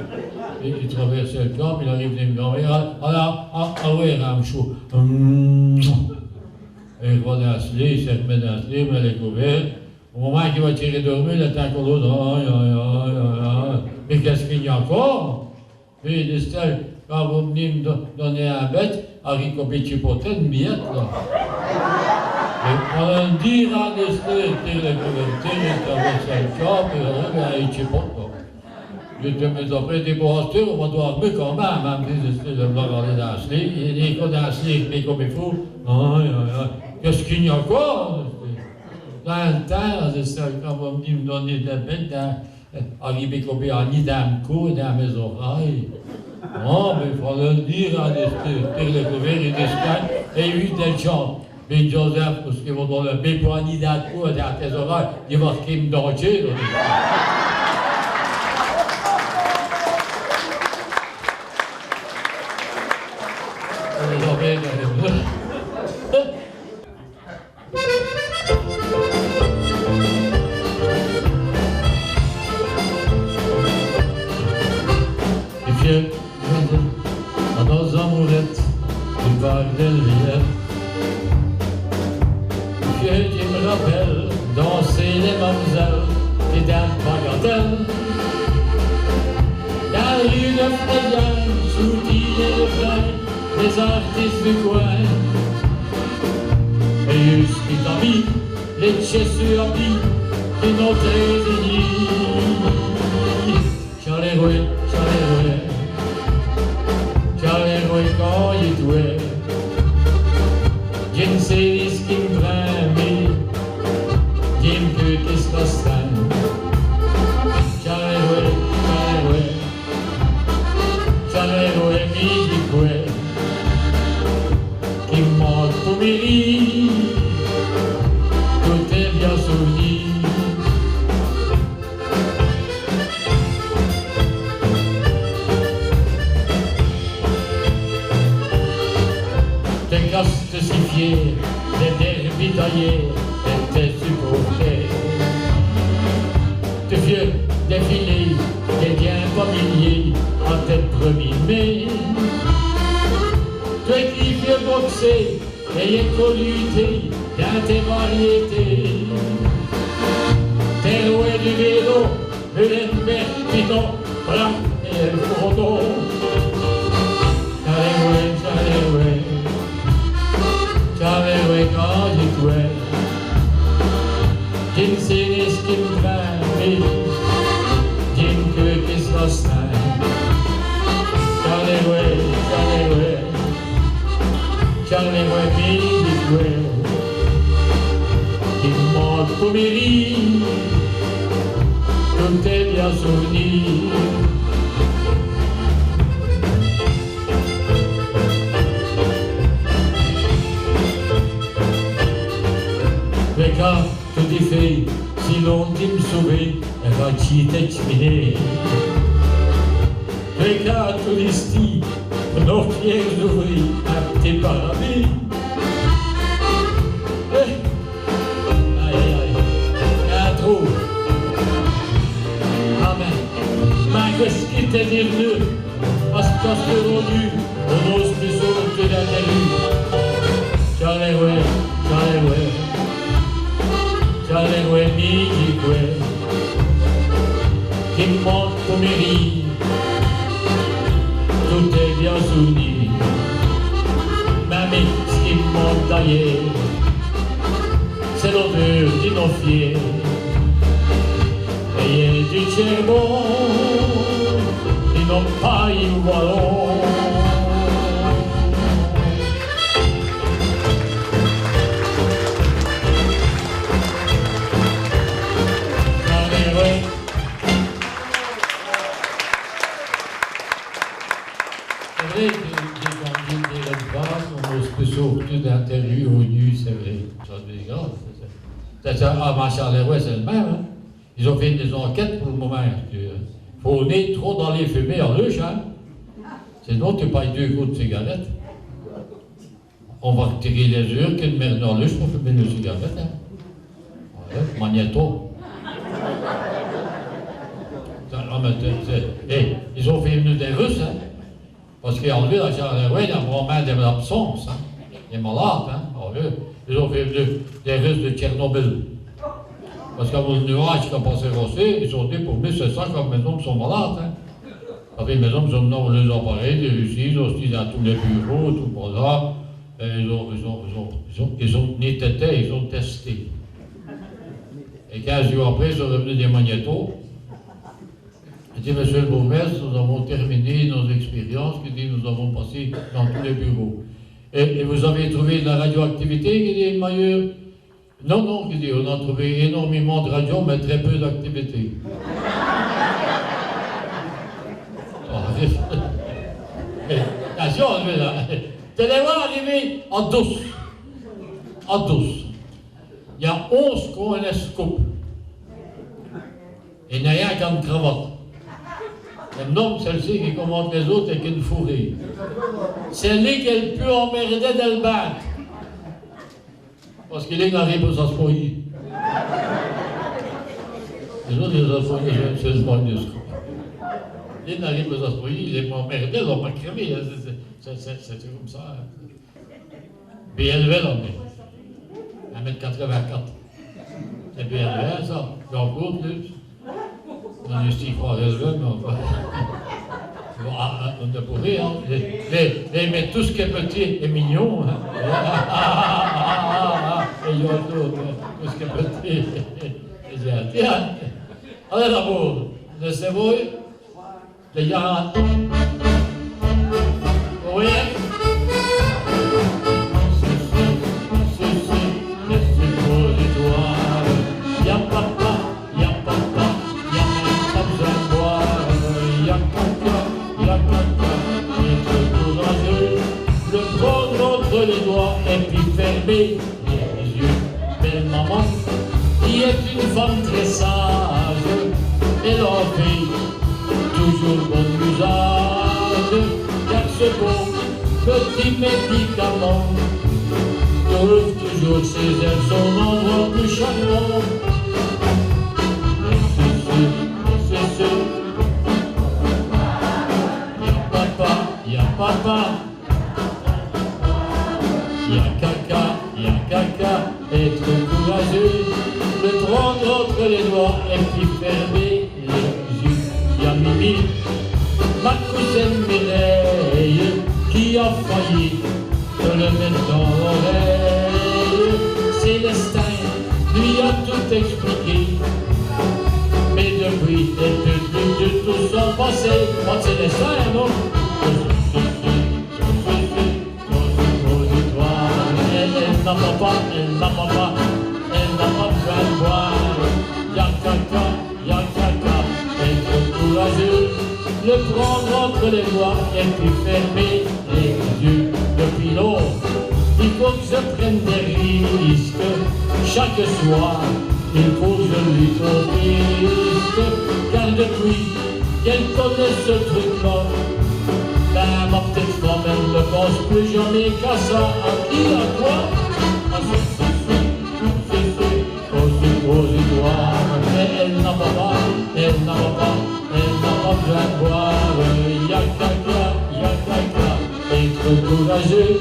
il traverse le camp, il arrive d'une grand-mère, ah oui, Ramchou. Il va dans ce lit, il se remet dans ce lit, il met les couverts. Au moment qu'il va tirer dormir, il attend qu'on l'autre, mais qu'est-ce qu'il y a encore? Puis il dit, quand vous venez me donner un bête, haricot chipoté, une miette, là. Et on a dit, restez, tire les couvertures, il traverse le camp, puis il arrive à chipote, là. Je te mets après des bourrastures, on va dormir quand même, même si je vais regarder dans ce lit, il est dans ce lit, mais comme il faut, qu'est-ce qu'il y a encore? Dans le temps, c'est ça, quand on me dit me donner de la bête, arriver comme un nid dans le cou, dans mes oreilles. Non, mais il faut le dire, tire le couvert, il descend, et lui, des gens. Mais Joseph, parce qu'ils vont dans le bébé pour un nid dans le cou, dans tes oreilles, il va se me danger. Dans amourette du parc d'Elvire, que tu me rappelles danser les mamzelles et d'un bagatelle. La rue de Frédéric, sous-dit les refrains des artistes du coin. Et jusqu'à ta vie, les chesseux habits de notre unis. Chaleroué, chaleroué. Chaleroué quand il jouait, je ne sais ce qui me prend, mais j'aime que qu'est-ce que ça Chaleroué, chaleroué, chaleroué, mi-joué, qui me manque pour mes lits, tout est bien souvenu. Te si fier, t'étais vitaillé, t'étais supporté. Te fier, défilé, t'es bien familier à tes premiers mai. Toi qui fais boxer, et écoluté dans tes variétés. T'es loin du vélo, le merpiton, bras et le fourneau. Chaleroué, chaleroué quand il jouait, je ne sais ce qu'il me fait, mais j'aime que qu'est-ce que ça Chaleroué, chaleroué, chaleroué, mais il jouait, il me manque pour mes lits, tout est bien souvenu. Mais quand tout est fait, si l'on dit me sauver, elle va t'y exprimer. Mais quand tout est sti, nos pieds ouvrés à tes paradis. Aïe, aïe, un trou. Amen. Mais qu'est-ce qui t'est dit mieux? Parce que quand c'est rendu, on n'ose plus sauter dans la rue. Chaleroué, chaleroué. Chaleroué, mi-joué, qui me manque pour mes riz, tout est bien souvenu. Mamie, ce qui me manque d'ailleurs, c'est l'odeur d'innofier. Ayez du charbon, ils n'ont pas eu le ballon. C'est vrai que j'ai vendu des repas, on se sortir d'interview au nu, c'est vrai. Ça devient grave. Ah, ma Charleroi, c'est le même. Hein? Ils ont fait des enquêtes pour le moment. Il faut nez trop dans les fumées en luche. Hein? Sinon, tu payes 2 coups de cigarette. On va retirer les heures qu'une merde en luche pour fumer une cigarette. Hein? magnéto. Non, mais ils ont fait venir des Russes, hein, parce qu'ils ont enlevé la Charleroi, il y a vraiment des absences, hein, des malades, hein. Ils ont fait venir des Russes de Tchernobyl. Parce qu'à le nuage qui a passé Rossé, ils sont dit pour nous, c'est ça comme mes hommes sont malades. Hein. Après, mes hommes sont venus les appareils, des Russes, ils ont dit à tous les bureaux, tout pour là. Et ils ont ni tété, ils ont testé. Et 15 jours après, ils sont revenus des magnétos. Ils dit, monsieur le bourgmestre, nous avons terminé nos expériences, il dit, nous avons passé dans tous les bureaux. Et vous avez trouvé de la radioactivité, il dit, Maillot? Non, non, il dit, on a trouvé énormément de radio, mais très peu d'activité. Attention, tu les vois arriver en douce. En douce. Il y a 11 qui ont un escope. Il n'y a rien qu'une cravate. Le nom, celle-ci qui commande les autres avec une fourrée. C'est lui qui est le plus emmerdé dans le bac. Parce qu'il est arrivé pour s'assoyer. Les autres, ils s'assoient, c'est le bon du scoop. Il arrive pour s'assoyer, il est emmerdé, ils n'ont pas crémé. C'est comme ça. Bien élevé, l'homme. 1m84. C'est bien élevé, ça. J'en cours plus. On a juste y croire élevé, mais enfin. On ne pourrait, hein. Mais tout ce qui est petit est mignon. Hein. Et il y a tout ce qui est petit. Tiens, allez d'abord, laissez-vous. Les gars. Oui. Les doigts et puis fermer les yeux. Belle maman, qui est une femme très sage, elle en fait toujours bon usage, car ce bon petit médicament trouve toujours chez elle son endroit plus charmant. Et c'est sûr, y'a papa, y'a caca, être courageux, le prendre entre les doigts et puis fermer les yeux. Y'a Mimi, ma cousine Mireille, qui a failli se le mettre dans l'oreille. Célestin lui a tout expliqué, mais depuis, elle ne peut plus du tout s'en passer. Moi, Célestin, non? Elle n'a pas besoin de boire. Y'a caca, être courageux, le prendre entre les doigts et puis fermer les yeux. Depuis lors, il faut que je prenne des risques. Chaque soir, il faut que je lui confisque. Car depuis qu'elle connaît ce truc-là, ben ma petite femme, elle ne pense plus jamais qu'à ça. À qui, à quoi? Mais elle n'a pas besoin de boire. Y'a caca, être courageux,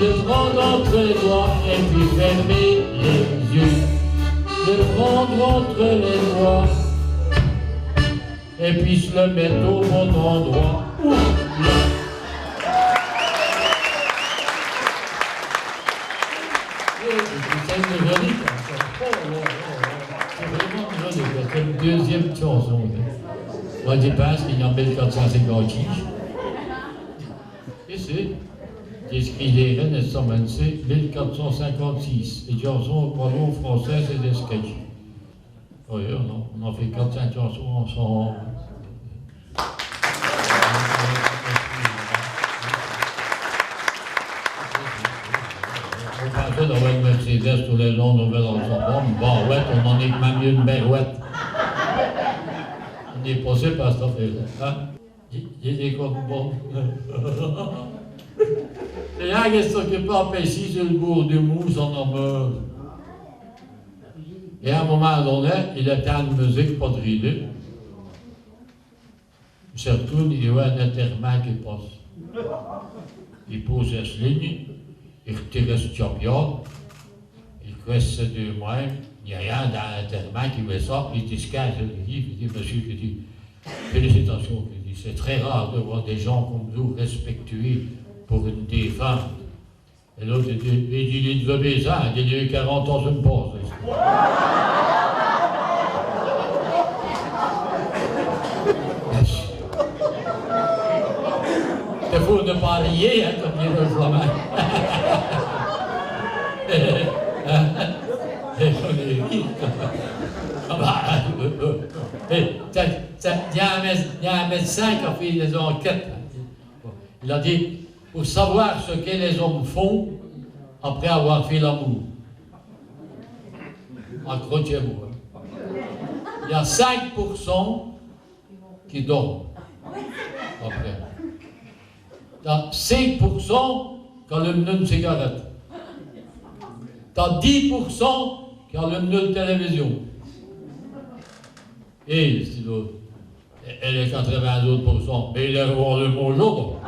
le prendre entre les doigts et puis fermer les yeux. Le prendre entre les doigts et puis se le mettre au bon endroit. C'est joli, c'est vraiment joli. C'est une deuxième chanson. Moi, je pense qu'il y a 1456. Et c'est écrit les Rennes 126, 1456. Les chansons en français, c'est des sketchs. Oui, on a fait 4-5 chansons ensemble. On pensait d'avoir une Mercedes tous les longs nouvelles ensemble. Bah ouais, on en est même mieux une berouette. On est passé par cette affaire-là. Hein? J'ai des comptes bons. Et un qui s'occupe à Pessy sur le bourg du Mousse en Ameur. Et à un moment donné, il était en musique, pas de rideau. Surtout, il y a un enterrement qui passe. Il pose cette ligne, il retire ce champion, il reste ces deux mois, il n'y a rien dans l'enterrement qui veut ça, il dit ce qu'il dit, monsieur, il dit, félicitations, il dit, c'est très rare de voir des gens comme vous respectueux pour une des femmes. Et l'autre, il dit, il devait ça, il a eu 40 ans, je me pose. Il faut ne pas rier, hein, comme dit le flamand. Il y a un médecin qui a fait des enquêtes. Il a dit, pour savoir ce que les hommes font après avoir fait l'amour. Accrochez-vous. Il y a 5% qui dorment après. T'as 5% qui allument une cigarette. T'as 10% qui allument une télévision. Et c'est l'autre. Et les 80 autres pourcents, mais ils les revendent le mot jour.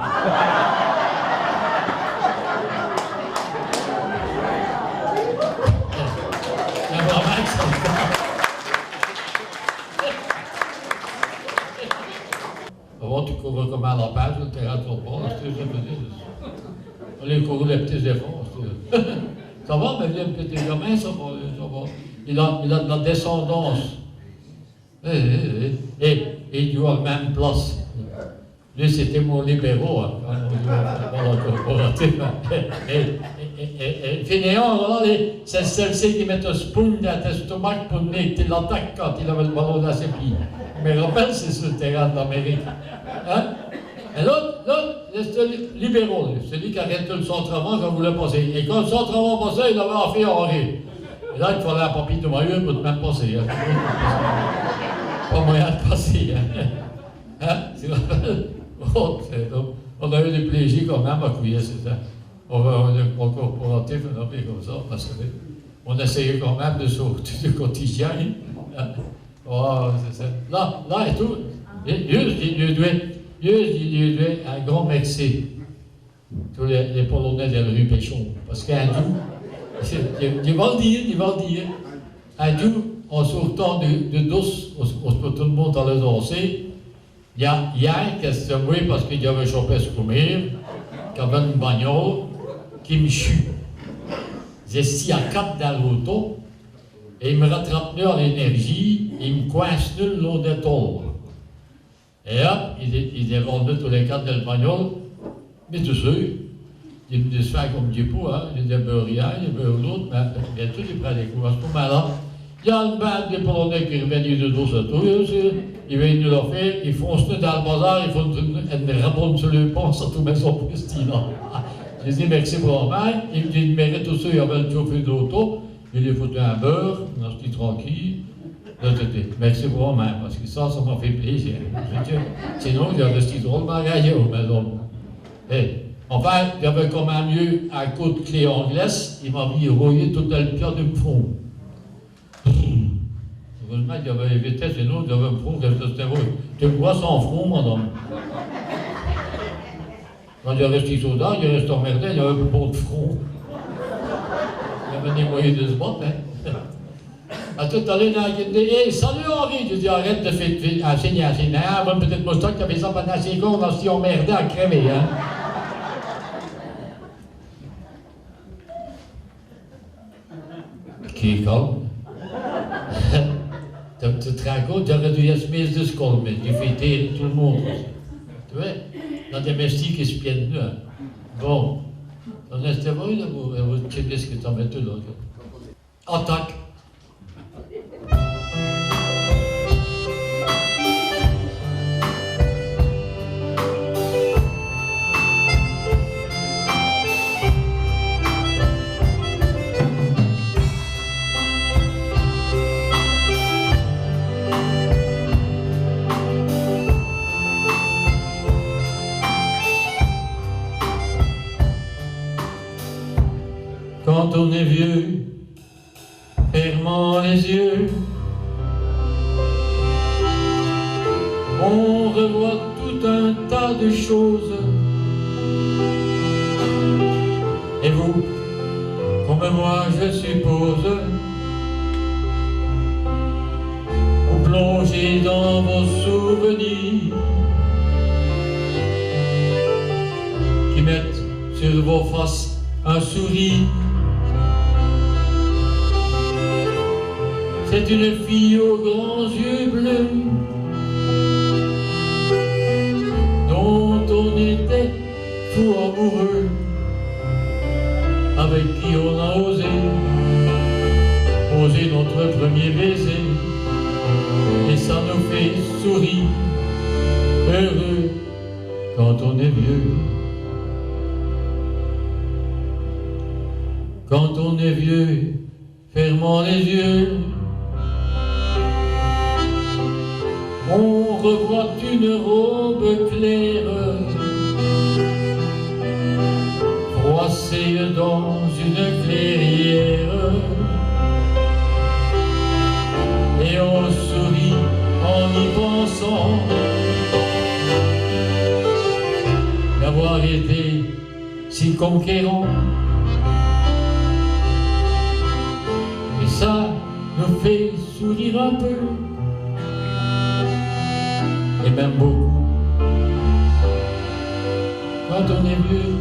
Avant, tu couvres comme à la page, le terrain de ton port, c'est ce que je veux dire. On les couvre les petits efforts. Ça va, mais les petits gamins, ça va. Il a de la descendance. Et il doit la même place. Lui, c'était mon libéraux, hein, dans le corporatif. Et fainéant, c'est celle-ci qui met un spoon dans ton stomac pour mettre l'attaque quand il avait le ballon dans ses pieds. Je me rappelle, c'est sur le terrain de l'Amérique. Hein? Et l'autre, c'est le libéraux, celui qui arrêtait le centre avant quand il voulait passer. Et quand le centre avant passait, il avait affaire à Henri. Et là, il fallait un papier de maillot pour même passer. Hein. Pas moyen de passer. Hein? Tu te rappelles? On a eu du plaisir quand même à couiller, c'est ça. On va au corporatif, on a fait comme ça, parce qu'on essayait quand même de sortir du quotidien. Hein? Oh, c'est ça. Là et tout. Je dois un grand merci. Tous les Polonais de la rue Péchon. Parce qu'un doux, ils vont le dire. Un doux, en sortant de douce, tout le monde allait danser. Il y a un qui s'est mouillé parce qu'il y avait chopé ce coumir, qui avait une bagnole, qui me chute. J'ai assis à 4 dans l'auto, et il me rattrape à l'énergie, il me coince le long des tôles. Et hop, il est vendu tous les 4 dans le bagnole, mais tout seul. Il me défait comme du pot, hein. Il ne beurre rien, il beurre l'autre, mais bientôt il prend des coups. À ce moment-là, il y a une bande de Polonais qui reviennent de dos à tout, ils viennent nous le faire, ils foncent dans le bazar, ils font une rabonne sur le pont, surtout mais son prestige. Je dis merci pour la main, ils méritent tout ça, ils avaient le chauffeur de l'auto, ils lui foutent un beurre, on se dit tranquille. Merci pour la main, parce que ça m'a fait plaisir. Sinon, il y a resté drôlement gaillé aux maisons. Enfin, il y avait quand même eu un coup de clé anglaise, il m'a mis rouillé tout le pied de fond. Heureusement qu'il y avait les vitesses, sinon il y avait un front qui était rouillé. Tu me vois sans front, madame. Quand il y a resté soda, il reste emmerdé, il y avait un bon de front. Il y avait des moyens de se battre, hein. À tout à l'heure, il dit, hey, salut Henri! Je dis, arrête de faire enseigner. Ah, bonne petite moustache, tu avais ça pendant 5 ans, on s'y emmerdé à crever, hein. Qui est calme. Tu te rends compte, j'aurais dû y essayer de se calmer, tu fais taire tout le monde. Tu vois, dans des mestiers qui se piennent là. Bon, on est vrai, là, vous checkez ce que tu en mets tout là. Attaque. Quand on est vieux fermant les yeux, on revoit tout un tas de choses. Et vous, comme moi je suppose, vous plongez dans vos souvenirs qui mettent sur vos faces un sourire. C'est une fille aux grands yeux bleus dont on était fou amoureux, avec qui on a osé poser notre premier baiser, et ça nous fait sourire, heureux quand on est vieux. Quand on est vieux, fermant les yeux, on revoit une robe claire froissée dans une clairière, et on sourit en y pensant d'avoir été si conquérant. Et ça nous fait sourire un peu, et même beaucoup, quand on est vieux,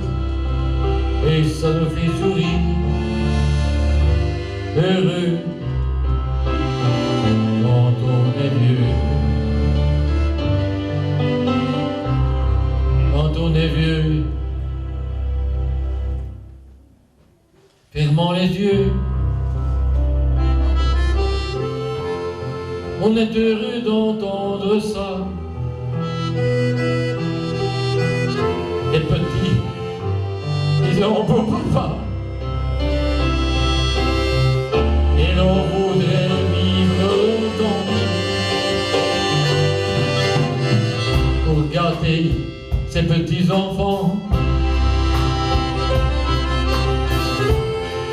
et ça nous fait sourire, heureux, quand on est vieux. Quand on est vieux, fermant les yeux, on est heureux d'entendre ça. Les petits, ils ont beau papa, et l'on voudrait vivre longtemps pour gâter ces petits enfants.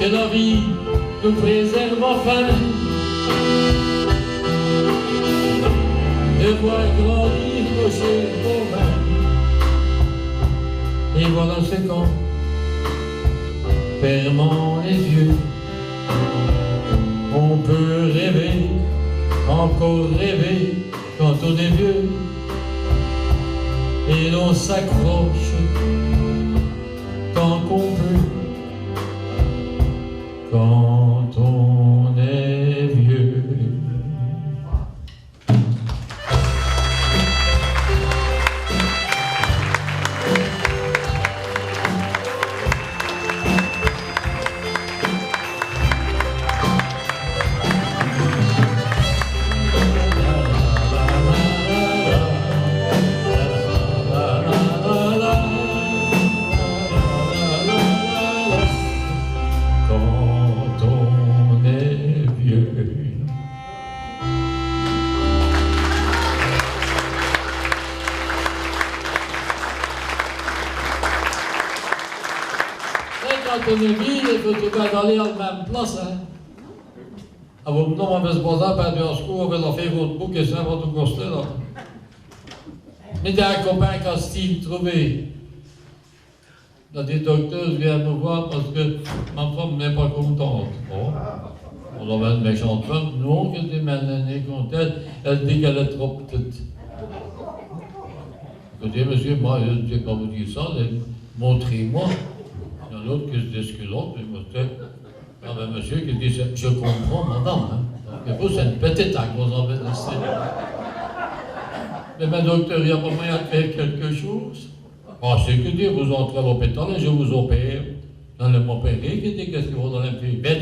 Que la vie nous préserve enfin de voir grandir nos chers mains. Et voilà c'est quand, fermant les yeux, on peut rêver, encore rêver quand on est vieux, et l'on s'accroche tant qu'on peut quand on est vieux. Quand on est vieux, il faut tout aller à la même place. Ah, vous non, on va se poser à un secours, on va la faire autre bout que ça, on va tout coster là. Mais il y a un copain qui a Steve trouvé. La des docteurs vient me voir parce que ma femme n'est pas contente. Bon, on avait une méchante femme. Non, que des malades contente. Elle dit qu'elle est trop petite. Je dis, monsieur, moi, je ne sais pas vous dire ça, montrez-moi. Il y en a l'autre qui se disculente, mais moi, ah ben, monsieur qui dit, je comprends, madame. Hein. Donc, vous, c'est une petite que vous avez laissé. Mais ben, docteur, il n'y a pas moyen de faire quelque chose. Ah, c'est que dire, vous entrez à l'hôpital et je vous opère. Dans le m'opérer, qui dit, qu'est-ce que vous allez me faire? Ben,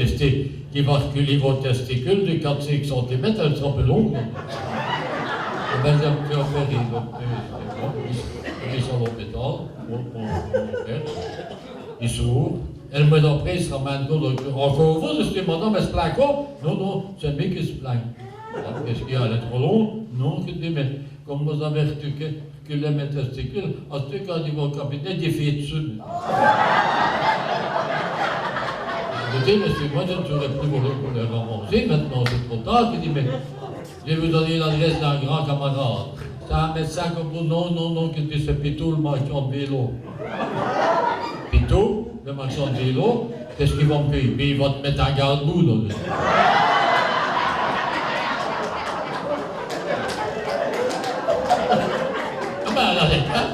qui va reculer vos testicules de 4-5 cm, elle sera un peu longue. Et ben, j'ai pu opérer. Donc, c'est bon, il est sur l'hôpital, on opère. Il s'ouvre. Elle me dit après, il se ramène au docteur. Encore vous, c'est madame, elle se plaint quoi? Non, non, c'est lui qui se plaint. Qu'est-ce qu'il y a? Elle est trop longue? Non, que dit, mais comme vous avez reculé mes testicules, à ce quand il va au cabinet, il fait dessus. Écoutez, monsieur, moi je ne serais plus volé pour les ramasser, maintenant c'est trop tard. Il dit, mais je vais vous donner l'adresse d'un grand camarade. C'est un médecin comme vous, non, que c'est Pito, le marchand de vélo. Pito, le marchand de vélo, qu'est-ce qu'ils vont me payer? Mais ils vont te mettre un garde-boue dans le...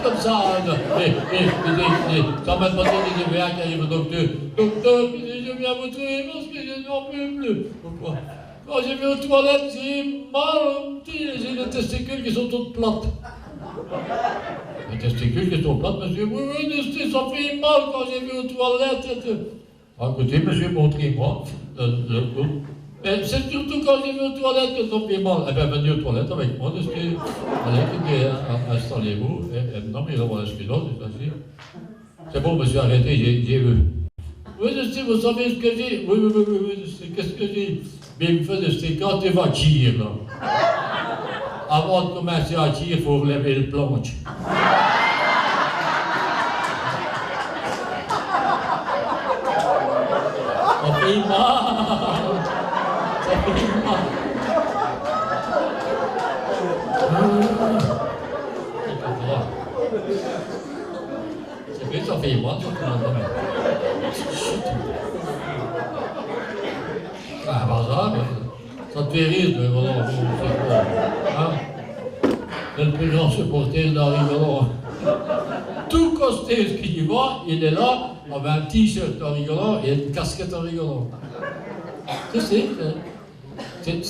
Comme ça, ça m'a demandé des EVA qui arrivent au docteur. Docteur, je viens vous trouver parce que je n'en peux plus. Pourquoi? Quand j'ai vais aux toilettes, j'ai mal, j'ai les testicules qui sont toutes plates. Les testicules qui sont plates, monsieur, oui, ça fait mal quand j'ai vais aux toilettes. Ah, écoutez, monsieur, montrez-moi. Mais c'est surtout quand j'ai vais aux toilettes que ça fait mal. Eh bien, venez aux toilettes avec moi, allez, installez-vous. Non, mais là, voilà ce qu'il a, c'est facile. C'est bon, monsieur, arrêtez, j'ai vu. Oui, je sais, vous savez ce que j'ai. Oui, je sais, qu'est-ce que j'ai. Mais il me fait, c'est quand tu vas tirer, là. Avant de commencer à tirer, il faut relever le planche. Ça fait mal. Ça fait mal. C'est vrai, ça fait mal, ça fait mal. Ah, bah ça te fait rire, mais voilà, hein? C'est le plus grand supporter d'Henri Roland. Tout costé ce qui y va, il est là, avec un t-shirt Henri Roland et une casquette Henri Roland. C'est qui me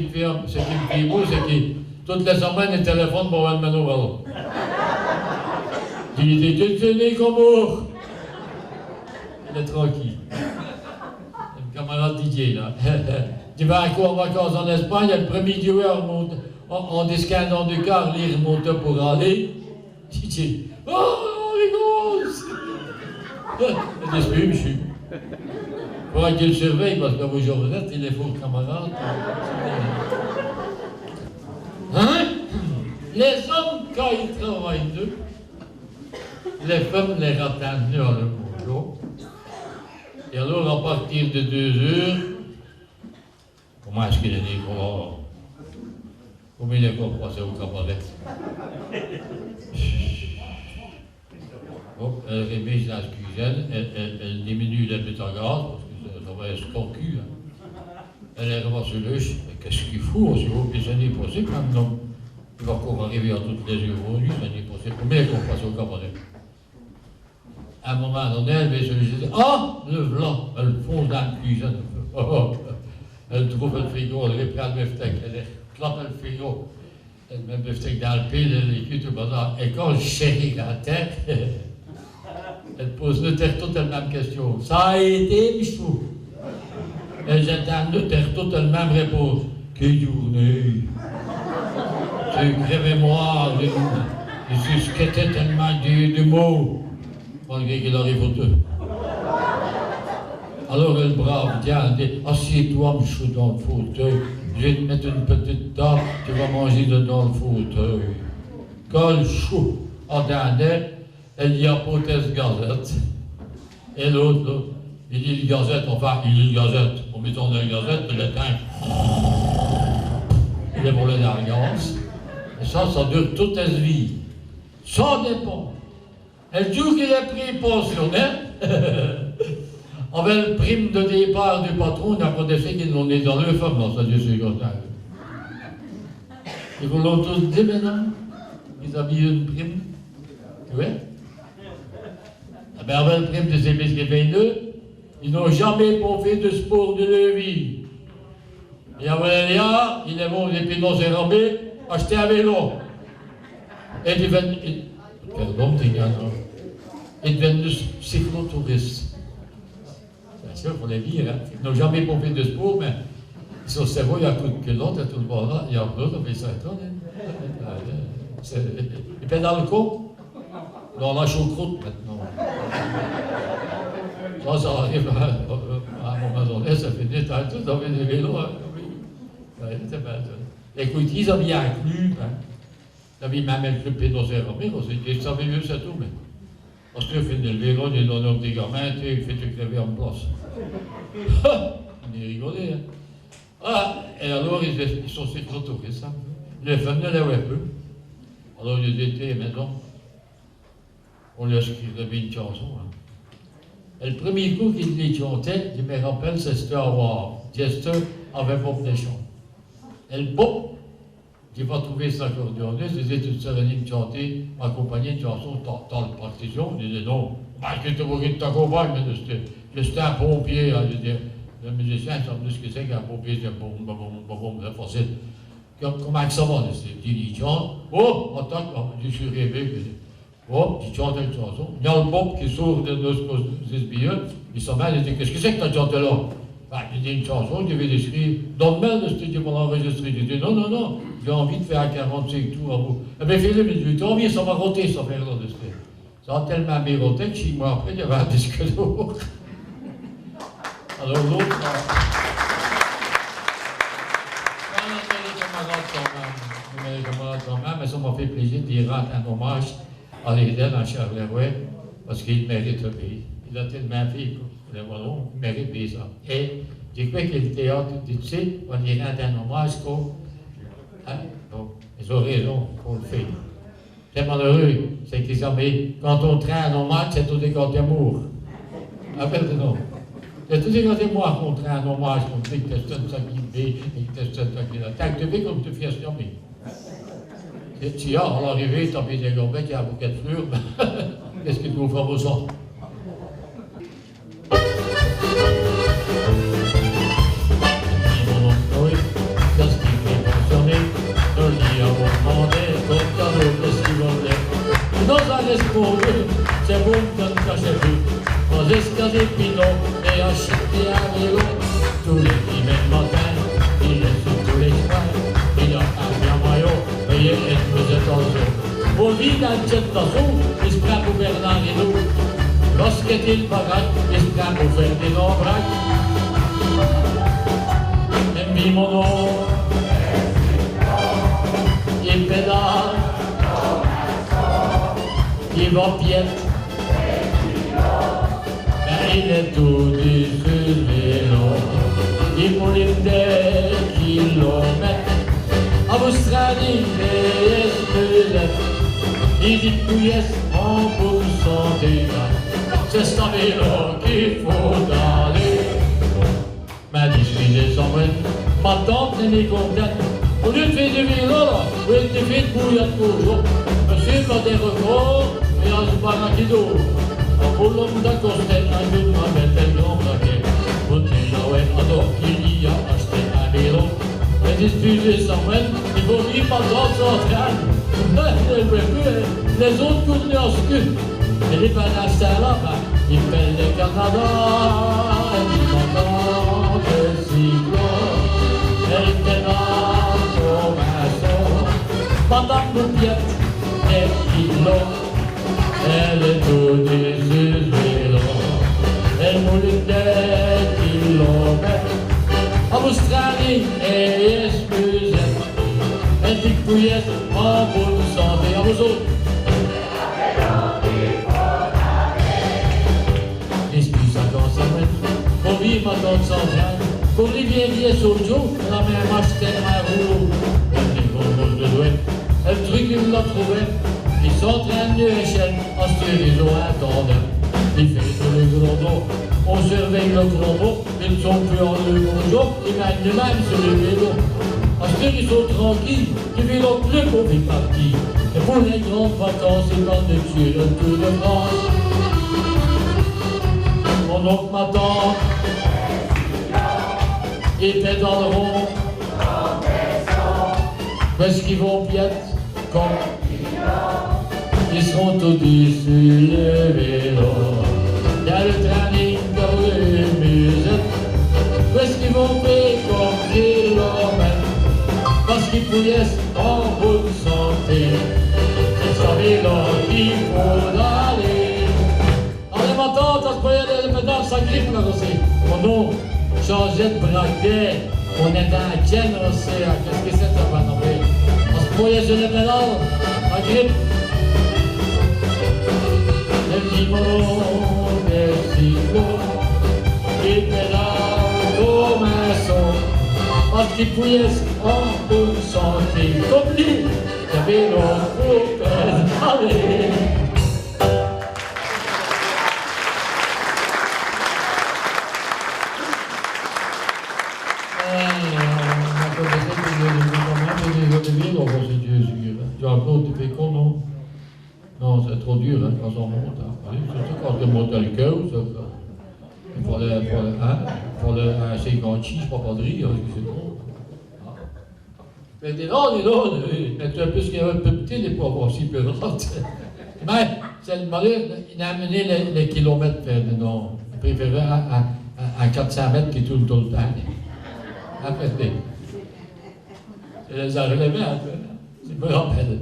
fait beau, c'est que toutes les semaines, il téléphone pour un menu Roland. Il dit, tu te dis comment? Il est tranquille. Camarade Didier, là. Tu vas un coup en vacances en Espagne, le premier joueur monte, en descendant du car, il remonte pour aller. Didier, oh, on rigole! Il dit, monsieur. Il faudra qu'il surveille parce que vous Josette, il est faux camarade. Hein? Les hommes, quand ils travaillent d'eux, les femmes les rattrapent à le boulot. Et alors, à partir de 2 heures, comment est-ce qu'il est dit? Comment il est qu'on passer au cabaret? Bon, elle remet la cuisine, elle diminue les bêtes à gaz, parce que ça va être concu. Elle est ramasse le lèche, mais qu'est-ce qu'il faut? Si vous ce n'est pas possible maintenant. Il va encore arriver à toutes les heures aujourd'hui, ce n'est pas possible. Combien qu'on passe au cabaret? À un moment donné, elle va se dire, ah, le blanc, elle fonce dans la cuisine. Elle trouve le frigo, elle reprend le beefsteak, elle clappe le frigo, elle met le beefsteak dans le pile, elle écoute tout le bazar. Et quand je chéris la tête, elle pose le terre-tout la même question. Ça a été, Michou? Et j'entends le terre-tout la même réponse. Quelle journée! C'est crève-moi, je suis squetté tellement de mots. Malgré qu'il arrive au deux. Alors le brave vient, dit, assieds-toi, Michou, dans le fauteuil. Je vais te mettre une petite table, tu vas manger dedans le fauteuil. Quand le chou attendait, elle y apportait cette gazette. Et l'autre, il dit une gazette, enfin, il dit une gazette. En mettant dans la gazette, le teint, il est volé dans la gaz. Et ça dure toute sa vie. Ça dépend. Elle dit qu'il est pris pensionnaire, avec le prime de départ du patron, il a protesté qu'ils l'ont mis dans le femme, ça dit c'est comme ça. Ils vous l'ont tous dit maintenant, ils avaient eu une prime. Oui. Mais avec le prime de ces biscuits, ils n'ont jamais fait de sport de leur vie. Et après là, ils vont les pinons et rambés, acheter un vélo. Et ils deviennent. Pardon, ils deviennent cyclotouristes. Bien sûr, il faut les dire. Hein. Ils n'ont jamais fait de sport, mais sur le cerveau, il y a tout que l'autre, tout le monde là, il y a un peu, ça fait 5 ans. Et puis dans le con, dans la choucroute maintenant. Ça arrive à un moment donné, ça fait des temps, tout, ça fait des vélos. Hein. Écoute, ils avaient un club, hein. Ils avaient même un club pédocéramé, ils savaient mieux, c'est tout, mais. Parce que fait le vélo, ils donnent des gamins, tu fais te crever en place. On est rigolé, hein. Ah, et alors ils sont retournés, ça. Les femmes ne l'avaient peu. Alors ils étaient maison. On lui a écrit une chanson. Hein. Et le premier coup qu'il chantait, je me rappelle, c'était à voir. Jester avec Bob Deschamps. Et le Bob, j'ai pas trouvé ça accordéoniste, ils étaient toute seule de chanter, accompagner une chanson dans la partition. Je disais non, que tu veux que t'accompagne, mais c'était un pompier. Hein, je disais, le musicien, ça me dit ce que c'est qu'un pompier, c'est un bon, c'est facile. Comment ça va, il chante. Oh, attends, je suis rêvé. Oh, tu chantes une chanson. Il y a le Bob qui sort de nos billets, il s'en mêle, il dit, qu'est-ce que c'est que tu as chanté là? Ben, j'ai dit une chanson, je vais l'écrire. Dans le mail, le studio pour l'enregistrer. J'ai dit, non, j'ai envie de faire un 45 tours à vous. Eh bien, Philippe, j'ai dit, envie, ça va roter, ça faire là, de ce ça a tellement méroté que 6 mois après, il y avait un disque d'or. Alors l'autre, quand même, mais ça m'a fait plaisir d'y rendre un hommage à l'Éden à Charleroi, parce qu'il mérite le pays. Il a tellement fait pour les Wallons, il mérite bien ça. Et j'ai cru que le théâtre, tu sais, on y rend un hommage qu'on. Hein? Bon, ils ont raison qu'on le fait. C'est malheureux, c'est qu'ils ont dit, quand on traîne un hommage, c'est tout des cas d'amour. Appelle-le-nous. C'est tout des cas d'amour qu'on traîne un hommage, qu'on dit que c'est ça qui fait, et que c'est ça qui est. Tant que tu fais comme tu fais, c'est jamais. Et tu as, à l'arrivée, tu as mis des gombettes, il y a un bouquet de fleurs, qu'est-ce que tu nous feras ça? Qu'est-ce qui fait fonctionner? Je dis à vous demander, comme cadeau, qu'est-ce qu'ils vont dire? Dans un espoir, c'est bon que ne cachez plus. Aux escaliers pinot et acheter un vélo. Tous les dimanches matin, il est sur tous les chemins. Il a un bien maillot, veuillez être plus attention. Au vide d'un jet d'assaut, il se prend pour Bernard Hinault. Lorsqu'il bagaille, il se prend pour faire des nombraques. Et mon nom, il pédale, il va piète, mais il est tout dessus le vélo. Il mouline des kilomètres, à Australie, les espelettes. Il dit pouillesse en pour santé, c'est ce vélo qu'il faut aller. Ma discipline des emmène, ma tante n'est contente. Au lieu de faire du vélo, là, vous êtes fait de bouillade toujours. Monsieur fait des records, et un sparaquido. En volant d'accoster, un jour, ma bête est grand braquet. Bouteille, alors il y a acheté un vélo. Les disputes des emmène, il faut vivre pendant son train. Les autres tournent en scud. Et les panaches là-bas, ils pèlent le Canada. Ils m'entendent le cyclone. Elle pénale comme un son. Madame Boupiette est kilo. Elle est tout dessus le vélo. Elle mouline des kilomètres. En Australie et Espusette. Elle dit pouillette en bonne santé. À vous autres. Pour vivre dans son train, pour Rivière Sojo, la même acheté un rouleau. Elle est grosse de douette, elle truc il l'a trouvé. Ils s'entraînent de l'échelle, en stérilisant un tandem. Il fait sur les gros dos, on surveille le gros dos, ils ne sont plus en deux bonjour, ils mènent de même sur le vélo. En stérilisant, ils sont tranquilles, du vélo plus qu'on fait partie. Et pour les grandes vacances, ils vendent de tuer le Tour de France. Mon oncle m'attend, ils pédaleront, parce qu'ils vont piète comme ils seront tous dessus le vélo. Il y a le training dans les musettes, parce qu'ils vont faire comme kilomètres, parce qu'ils pouillessent en bonne santé. C'est ça vélo qu'il faut aller. Ma tante, elle se croyait les pédales, ça grippe là aussi. Mon nom changeait de braquet. On est dans la tienne aussi. Qu'est-ce que c'est ça va nommer? On se croyait sur les pédales, ça grippe. Le petit mot des cyclos, il pédale comme un son, parce qu'il pouillait en bonne santé, comme lui, il avait l'autre pour faire aller. Jean-Claude, tu fais con, non? Non, c'est trop dur hein, quand on monte. Hein. Surtout quand on monte le cœur, il fallait un 56, pas de rire, c'est bon. Mais dis non, mais tu as plus qu'il y avait un peu petit, les pauvres aussi peu droite. Mais c'est le malheur, il a amené les kilomètres faire non. Il préférait un 400 mètres qui tourne tout le temps. Après, il les a relevés un peu. Je me rappelle,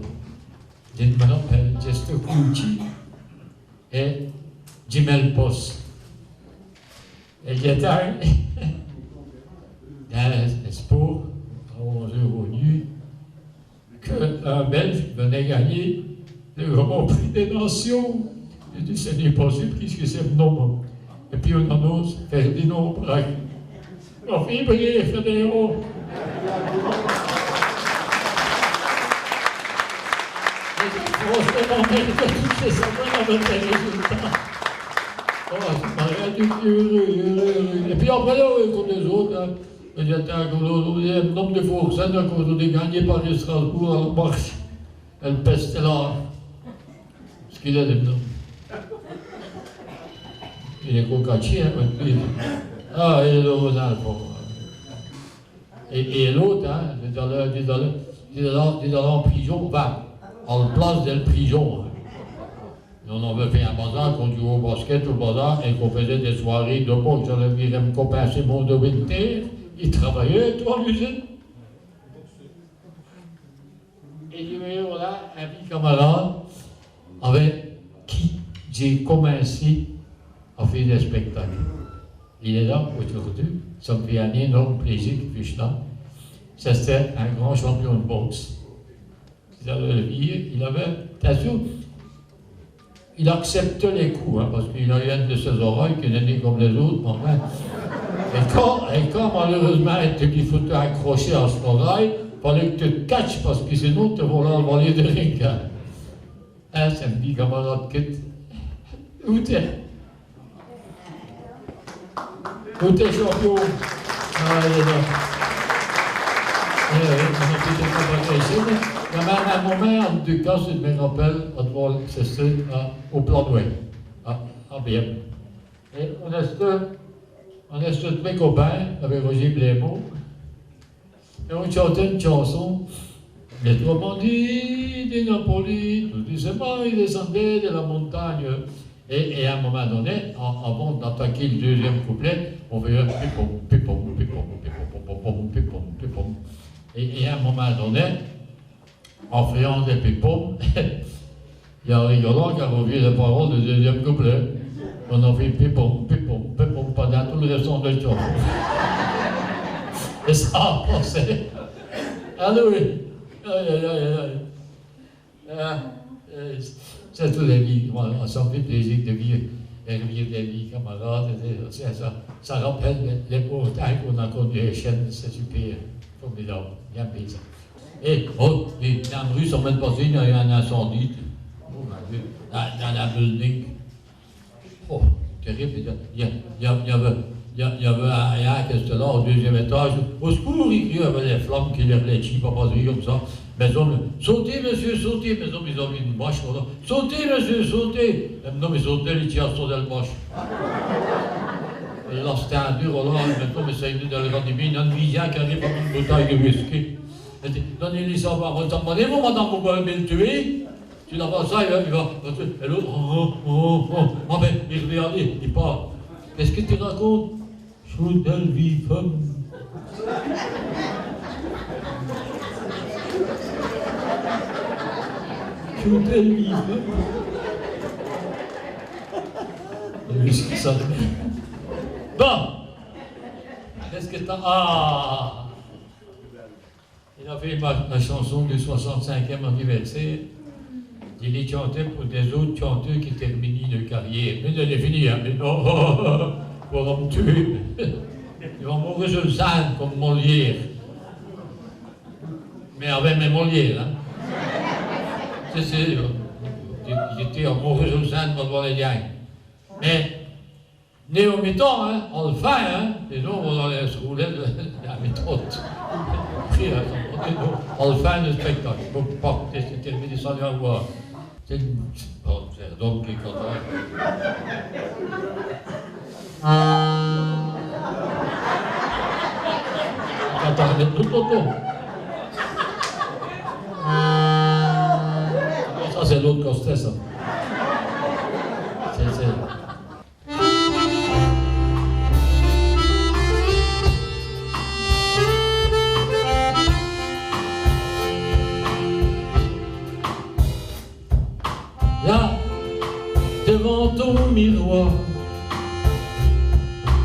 Gesto Cucci et Jimel Post. Et il était dans l'espoir, à 11 € nu, qu'un Belge venait gagner le Grand Prix des Nations. J'ai dit, ce n'est pas possible, puisque c'est le nom. Et puis on annonce Ferdinand Braque. On fait briller Ferdinand. Franchement, toutes ces semaines avec des résultats. Oh, c'est pas rien, heureux. Et puis après, là, comme les autres, hein, il y a un nombre de fois que ça, quand on est gagné par les Strasbourg, à la marche, elle peste là. Ce qu'il a de nom. Il est cocachi, hein, ah, il est le Ronald. Et l'autre, hein, il est allé en prison, en place de la prison. On avait fait un bazar, qu'on jouait au basket, au bazar, et qu'on faisait des soirées de boxe. J'avais mis me compenser mon domaine de terre. Il travaillait, toi, à l'usine. Et du meilleur là, un petit camarade avec qui j'ai commencé à faire des spectacles. Il est là aujourd'hui, ça me fait un énorme plaisir qu'il puisse là. C'était un grand champion de boxe. Il avait, t'as sûr, il acceptait les coups, hein, parce qu'il a eu un de ses oreilles qui est né comme les autres. Enfin. Et quand malheureusement il faut t'accrocher à son oreille, il fallait que tu te catches, parce que sinon tu vas là le voler de ring. Hein, c'est un petit camarade qui où t'es? Où t'es champion? Ah, il est là. Il y a même un moment, en tout cas, si je me rappelle, c'était au Planouet, à Bienne. Et on est mes copains avec Roger Blémont, et on chantait une chanson. Les trois bandits de Napoli, tout doucement, ils descendaient de la montagne. Et à un moment donné, avant d'attaquer le deuxième couplet, on fait un pipom, pipom, pipom, pipom, pipom, pipom, pipom. Et à un moment donné, en faisant des pipom, il y a un rigolant qui a revu les paroles du deuxième couplet. On a fait pipom, pipom, pipom pendant tout le restant de la chanson. Et ça a passé. Ah oui. C'est toute la vie. On s'en fait plaisir de vivre des vies camarades. Ça rappelle les beaux temps qu'on a connus les chaînes. C'est super formidable. Bien plaisant. Et dans la rue, ça m'a passé, il y a eu un incendie. Oh mon Dieu. Dans la building. Oh, terrible. Il y avait un qui était là au deuxième étage. Au secours, il y avait des flammes qui les relaient, pas passer comme ça. Mais hommes, sautez monsieur, sautez. Mais hommes, ils ont mis une bâche. Voilà. Sautez monsieur, sautez. Non, mais sautez, les tiers sur la bâche. Et là, c'était un dur, là. Maintenant, mais ça y est, dans le rendez-vous, il y a une visia qui arrive avec une bouteille de whisky. Elle dit, donnez-lui ça, demandez-vous, madame, vous pouvez le tuer. Tu n'as pas ça, il va. Et l'autre, ah ben, il revient aller, il part. Qu'est-ce que tu racontes? Je suis une vie femme. Je suis une vie femme. Et lui, c'est ça. Bon, qu'est-ce que t'as? Ah! Il a fait ma chanson du 65e anniversaire. Il est chanté pour des autres chanteurs qui terminent leur carrière. Mais elle est finie, hein? Mais non, pour me tuer. Ils vont mourir sur le sang comme Molière. Mais avec mes Molières, hein. C'est, j'étais en mourir sur le sang pour voir les gangs. Mais, né au mi-temps, hein, on le fait, hein, et nous, on va aller se rouler de la méthode. On le fait le spectacle. Il ne faut pas que c'est terminé sans le voir. C'est donc qui est content. Attends, mais tout autour. Ça, c'est l'autre costet, ça. C'est... Là, devant ton miroir,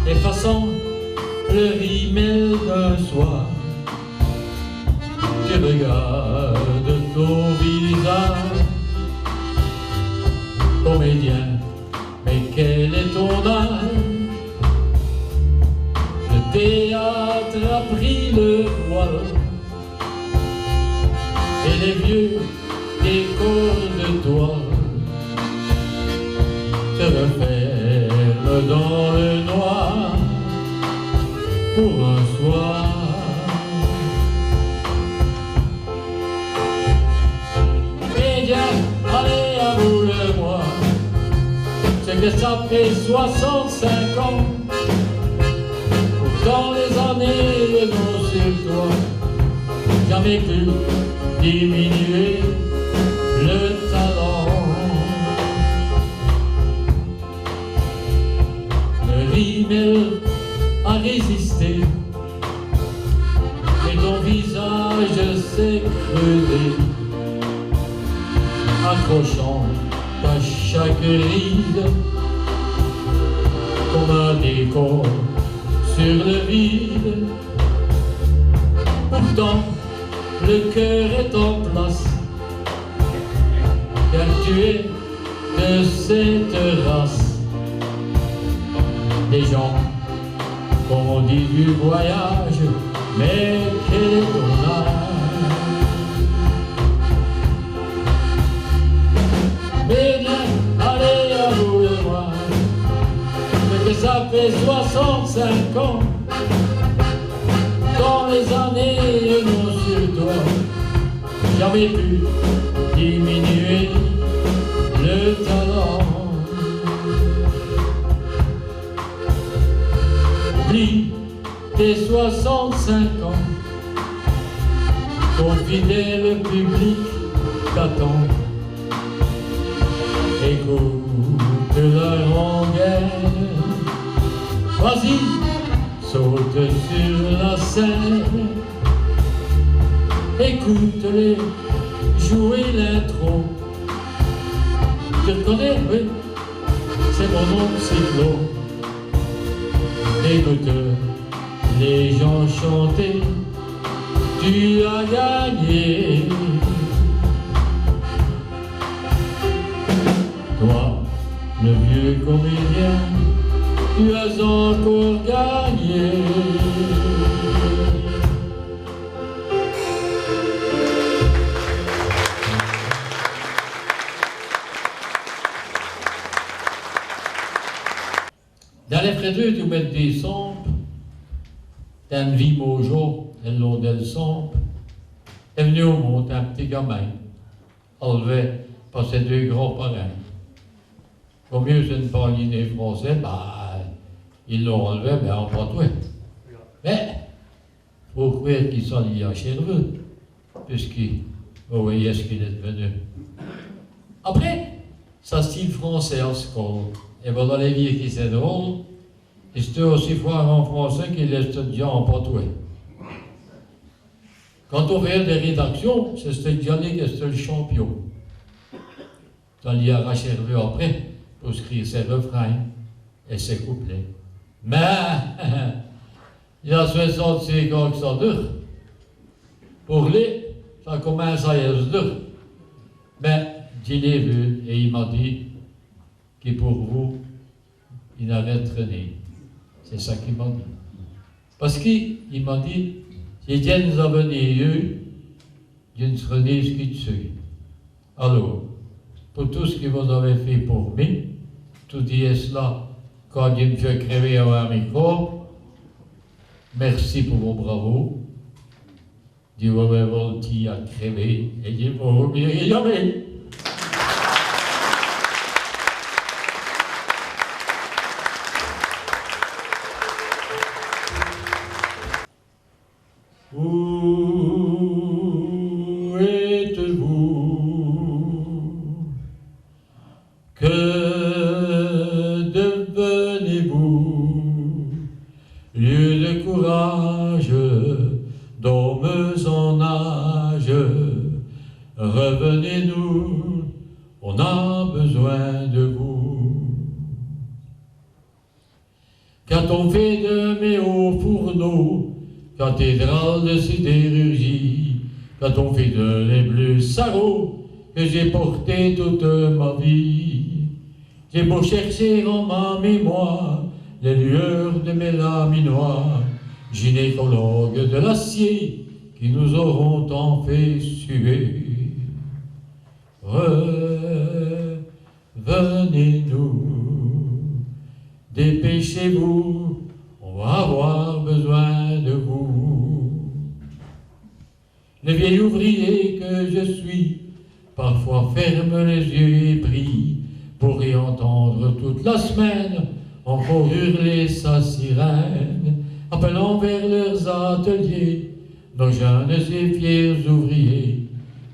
effaçant le rimel d'un soir, tu regardes ton visage, comédien, mais quel est ton âge? Le théâtre a pris le voile, et les vieux décors de toile se referment dans le noir pour un soir. Média, allez, avoue-le-moi, c'est que ça fait 65 ans, dans les années de mon sur toi, jamais pu diminuer le talent. Le rimel a résisté et ton visage s'est creusé, accrochant à chaque ride comme un décor sur le vide. Pourtant le cœur est en place, car tu es de cette race. Des gens qu'on dit du voyage, mais quel est ton âge? Mais bien, allez, avoue-le-moi, que ça fait 65 ans, dans les années non sur toi, jamais pu diminuer le talent. Oublie tes 65 ans, ton fidèle public t'attend. Écoute leur rengaine, vas-y, saute sur la scène, écoute-les jouer l'intro. Tu le connais, oui, c'est mon nom, Cyclo. Écoute les gens chanter, tu as gagné. Toi, le vieux comédien, tu as encore gagné. Dans les frédeux, tu mets des sompes, t'as une vie mojo, elle l'eau del sompe, est venu au monde un petit gamin, enlevé par ses deux grands-parents. Au mieux, c'est une parlinée français, bah, ils l'ont enlevé, mais en Poitou. Mais, faut croire qu'ils sont liés à Chèvreux, vous voyez ce qu'il est devenu. Après, ça style français en scole. Et voilà les vieux qui c'est drôle, et c'était aussi fort en français qu'il est étudiant en Poitou. Quand on fait des rédactions, c'est ce dialogue qui est le champion. On y a Chèvreux après, pour écrire ses refrains et ses couplets. Mais, il y a 65 ans que ça dure. Pour lui, ça commence à être dur. Mais, je l'ai vu et il m'a dit que pour vous, il n'avait traîné. C'est ça qu'il m'a dit. Parce qu'il m'a dit, si Dieu nous a venu, Dieu ne serait ni ce qui dessus. Alors, pour tout ce que vous avez fait pour moi, tout dit cela, quand Dieu me fait crever à un micro, merci pour vos bravos. Dieu m'avait volti à crever et Dieu m'a oublié jamais. Où êtes-vous? Que devenez-vous? Lieu de courage, d'hommes en âge, revenez-nous, on a besoin de vous. Quand on fait de mes hauts fourneaux, cathédrale de sidérurgie, quand on fait de les bleus sarraux que j'ai porté toute ma vie, j'ai beau chercher en ma mémoire les lueurs de mes laminoirs, gynécologues de l'acier qui nous auront tant fait suer. Revenez-nous, dépêchez-vous, on va avoir besoin de vous. Le vieil ouvrier que je suis, parfois ferme les yeux et prie pour y entendre toute la semaine encore hurler sa sirène, appelant vers leurs ateliers nos jeunes et fiers ouvriers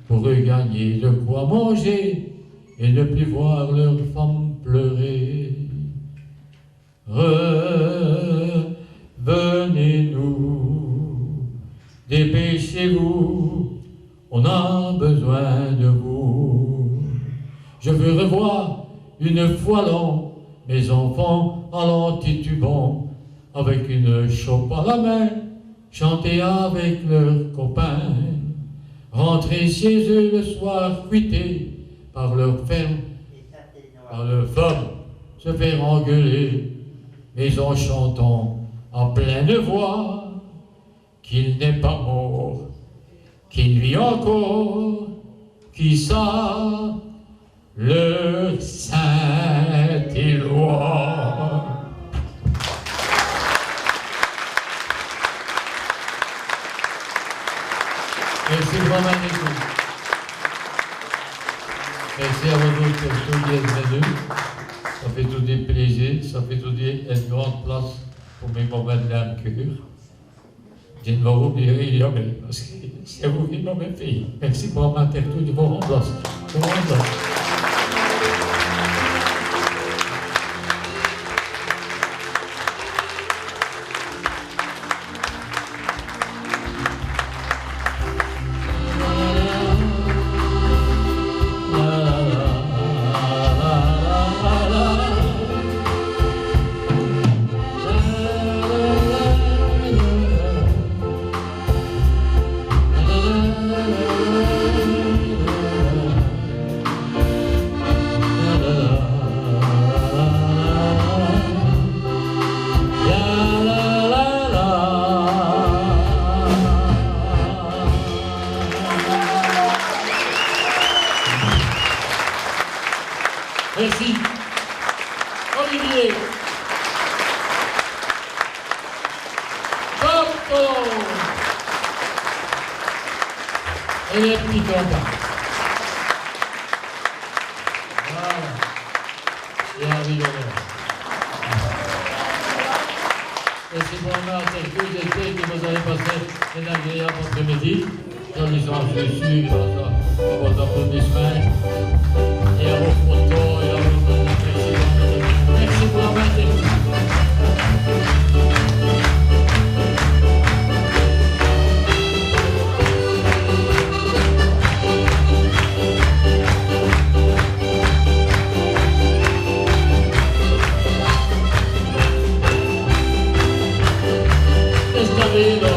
pour regagner de quoi manger et ne plus voir leurs femmes pleurer. Revenez-nous, dépêchez-vous, on a besoin de vous. Je veux revoir une fois l'an mes enfants allant titubant avec une chope à la main, chanter avec leurs copains, rentrer chez eux le soir cuités par leur ferme, par leur femme, se faire engueuler, mais en chantant en pleine voix qu'il n'est pas mort, qu'il vit encore, qui ça, le Saint-Éloi. Merci vraiment à vous. Merci à vous tous d'être venus. Ça fait tout des plaisirs, ça fait tout des une grande place pour mes moments de l'âme cure. Je ne vous oublierai jamais, parce que c'est vous qui m'avez fait. Merci pour m'interroger de vos remplaçants. Merci. Olivier. Papa. Et les petits copains. Voilà. Et Henri Lorrain. Et c'est pour moi quelques étés que vous avez passé un agréable après-midi. Dans les gens, je suis grâce à vos applaudissements. Et à vos photos et à vos appréciations. Merci pour la main. Esta vida